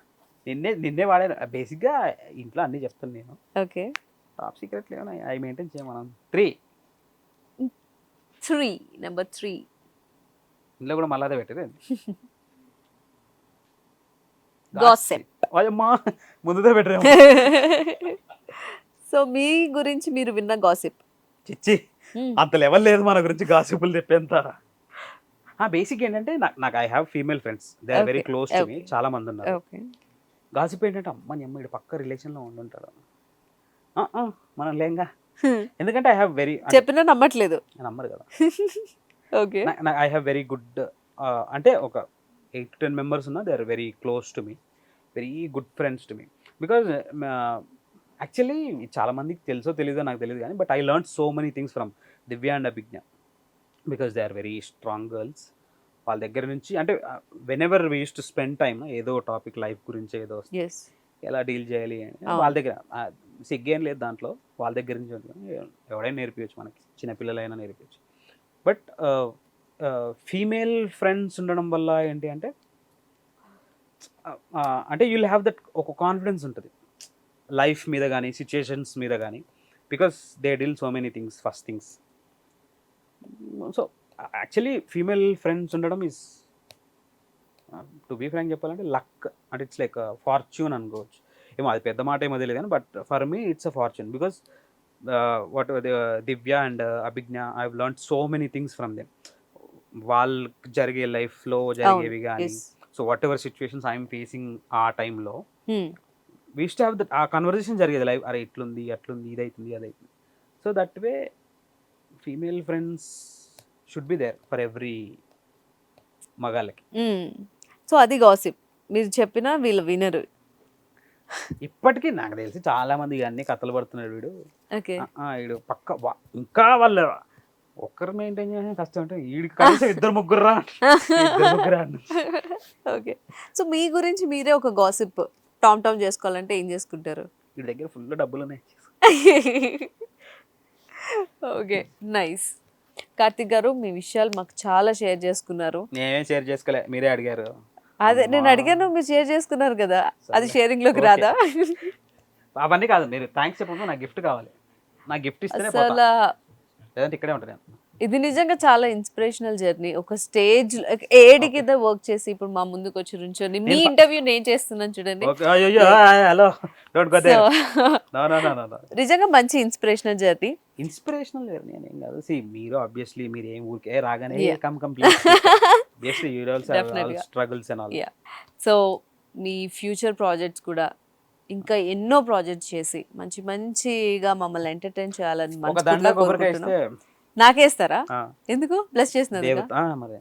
నిన్నే వాడాను బేసిక్గా, ఇంట్లో అన్నీ చెప్తాను నేను. ఓకే. టాప్ సీక్రెట్లు ఏమన్నా అవి మెయింటైన్ చేయమనం. 3 నెంబర్ 3 ఇంట్లో కూడా మళ్ళీ అదే పెట్టేది. Gossip. అమ్మా ముందుదే పెట్టారు. సో మీ గురించి మీరు విన్న గాసిప్. చిచ్చి అంత లెవెల్ లేదు మన గురించి గాసిపులు చెప్పేంత. బేసిక్ ఏంటంటే నాకు I have female friends, they are very Okay, close to me, okay. చాలా మంది ఉన్నారు. ఓకే. గాసిప్ ఏంటంటే అమ్మ నీ అమ్మ ఇడు పక్క రిలేషన్లో ఉండుంటాడు, మనం లేంగా. ఎందుకంటే ఐ హ్యావ్ వెరీ చెప్పినా నమ్మట్లేదు. నమ్మరు కదా. Okay. I have very good, అంటే ఒక 8 to 10 మెంబర్స్ ఉన్నా, they are very close to me, very good friends to me. Because actually చాలా మందికి తెలుసో తెలీదో నాకు తెలియదు కానీ, but I learn so many things from Divya and Abhigna, because they are very strong girls. వాళ్ళ దగ్గర నుంచి అంటే whenever we use to spend time, ఏదో టాపిక్ లైఫ్ గురించి ఏదో వస్తుంది, ఎస్. ఎలా డీల్ చేయాలి అని అవును. వాళ్ళ దగ్గర సిగ్గేం లేదు దాంట్లో, వాళ్ళ దగ్గర నుంచి ఉంటుంది. ఎవడైనా నేర్పించచ్చు, మనకి చిన్నపిల్లలైనా నేర్పించచ్చు. బట్ ఫీమేల్ ఫ్రెండ్స్ ఉండడం వల్ల ఏంటి అంటే అంటే యూ విల్ హ్యావ్ దట్ ఒక కాన్ఫిడెన్స్ ఉంటుంది లైఫ్ మీద కానీ సిచ్యుయేషన్స్ మీద కానీ, because they deal so many things, first things. So actually female friends ఉండడం ఈజ్, టు బీ ఫ్రాంక్ చెప్పాలంటే లక్, అంటే ఇట్స్ లైక్ ఫార్చ్యూన్ అనుకోవచ్చు. ఏమో అది పెద్ద మాట ఏమో తెలియదు కానీ, but for me it's a fortune, because what Divya and Abhigna I have learned so many things from them. వాళ్ళకి జరిగే లైఫ్లో జరిగేవి కానీ, so whatever situations I'm facing ఆ టైంలో వీ టు హ్యావ్ దట్, ఆ కన్వర్జేషన్ జరిగేది లైఫ్, అరే ఇట్లుంది అట్లుంది ఇదైతుంది అదైతుంది. So that way female friends should be there for every మగాళ్ళకి. సో అది గాసిప్. మీరు చెప్పినా వీళ్ళు వినరు. ఇప్పటికీ నాకు తెలిసి చాలా మంది అన్ని కథలు పడుతున్నాడు వీడు. ఓకే. వీడు పక్క ఇంకా వాళ్ళ ఒక్కరు మెయింటైన్ చేయడం కష్టం, అంటే వీడికి కనీసం ఇద్దరు ముగ్గురు రా. ఓకే. సో మీ గురించి మీరే ఒక గాసిప్ టామ్ చేసుకోవాలంటే ఏం చేసుకుంటారు? వీడి దగ్గర ఫుల్ డబ్బులు ఉన్నాయి. Okay, nice. కార్తిక్ గారు మీ విషయాలు మాకు చాలా షేర్ చేసుకున్నారు. నేనేం షేర్ చేసుకోలే, మీరే అడిగారు. అదే నేను అడిగాను, మీరు షేర్ చేసుకున్నారు కదా, అది షేరింగ్ లోకి రాదా? అవన్నీ కాదు, మీరు థ్యాంక్స్ చెప్పకుండా నాకు గిఫ్ట్ కావాలి. నాకు గిఫ్ట్ ఇస్తేనే పోతా, అసలు లేదంటే ఇక్కడే ఉంటాను. ఇది నిజంగా చాలా ఇన్స్పిరేషనల్ జర్నీ. ఒక స్టేజ్ ఏడి కింద వర్క్ చేసి ఇప్పుడు మా ముందుకు వచ్చి నుంచొని మీ ఇంటర్వ్యూ నేను చేస్తున్నాను చూడండి. Hello, don't go there. No no no no. నిజంగా మంచి ఇన్స్పిరేషనల్ జర్నీ. ఇన్స్పిరేషనల్ జర్నీ అని ఏం కాదు. See, మీరు ఆబ్వియస్లీ మీరు ఏం ఊరికే రాగానే complete. Obviously you also have all struggles and all. Yeah. So me future projects కూడా ఇంకా ఎన్నో ప్రాజెక్ట్స్ చేసి మంచి మంచిగా మమ్మల్ని ఎంటర్టైన్ చేయాలని ఒక దండ కొబ్బరికాయ ఇస్తే నాకేస్తారా? ఎందుకు? బ్లెస్ చేసినారు. మరి.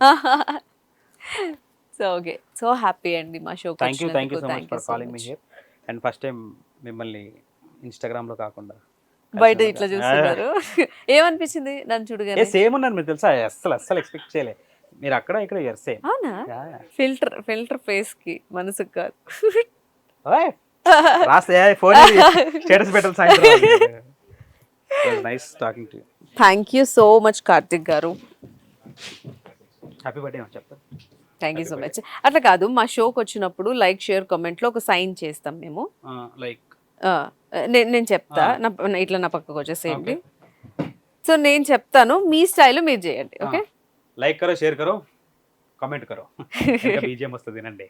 సో ఓకే, సో హ్యాపీ అండి మా show. Thank you so much for calling me here. And first time మిమ్మల్ని ఇన్స్టాగ్రామ్ లో కాకుండా బయట ఇట్లా చూస్తున్నారు. ఏమనిపించింది నన్ను చూడగానే? సేమ్ ఉన్నారు మీరు తెలుసా, అస్సలు ఎక్స్పెక్ట్ చేయలే. మీరు అక్కడ ఇక్కడ సేమ్. అవునా? ఫిల్టర్ ఫేస్ కి మనసుకు కాదు. రాస్తే ఫోన్ స్టేటస్ పెట్టాలి సాయంత్రం. Nice talking to you. Thank you so much Karthik గారు. హ్యాపీ బర్త్డే చెప్తాను. Thank you so much. అట్లా కాదు, మా షోకి వచ్చినప్పుడు లైక్ షేర్ కామెంట్ లో ఒక సైన్ చేస్తాం మేము. లైక్ నేను చెప్తా, ఇట్లా నా పక్కకు వచ్చేసేయండి. సో నేను చెప్తాను, మీ స్టైల్ మీరు చేయండి. ఓకే, లైక్ కరో, షేర్ కరో, కామెంట్ కరో, బీజిఎం వస్తుంది వినండి.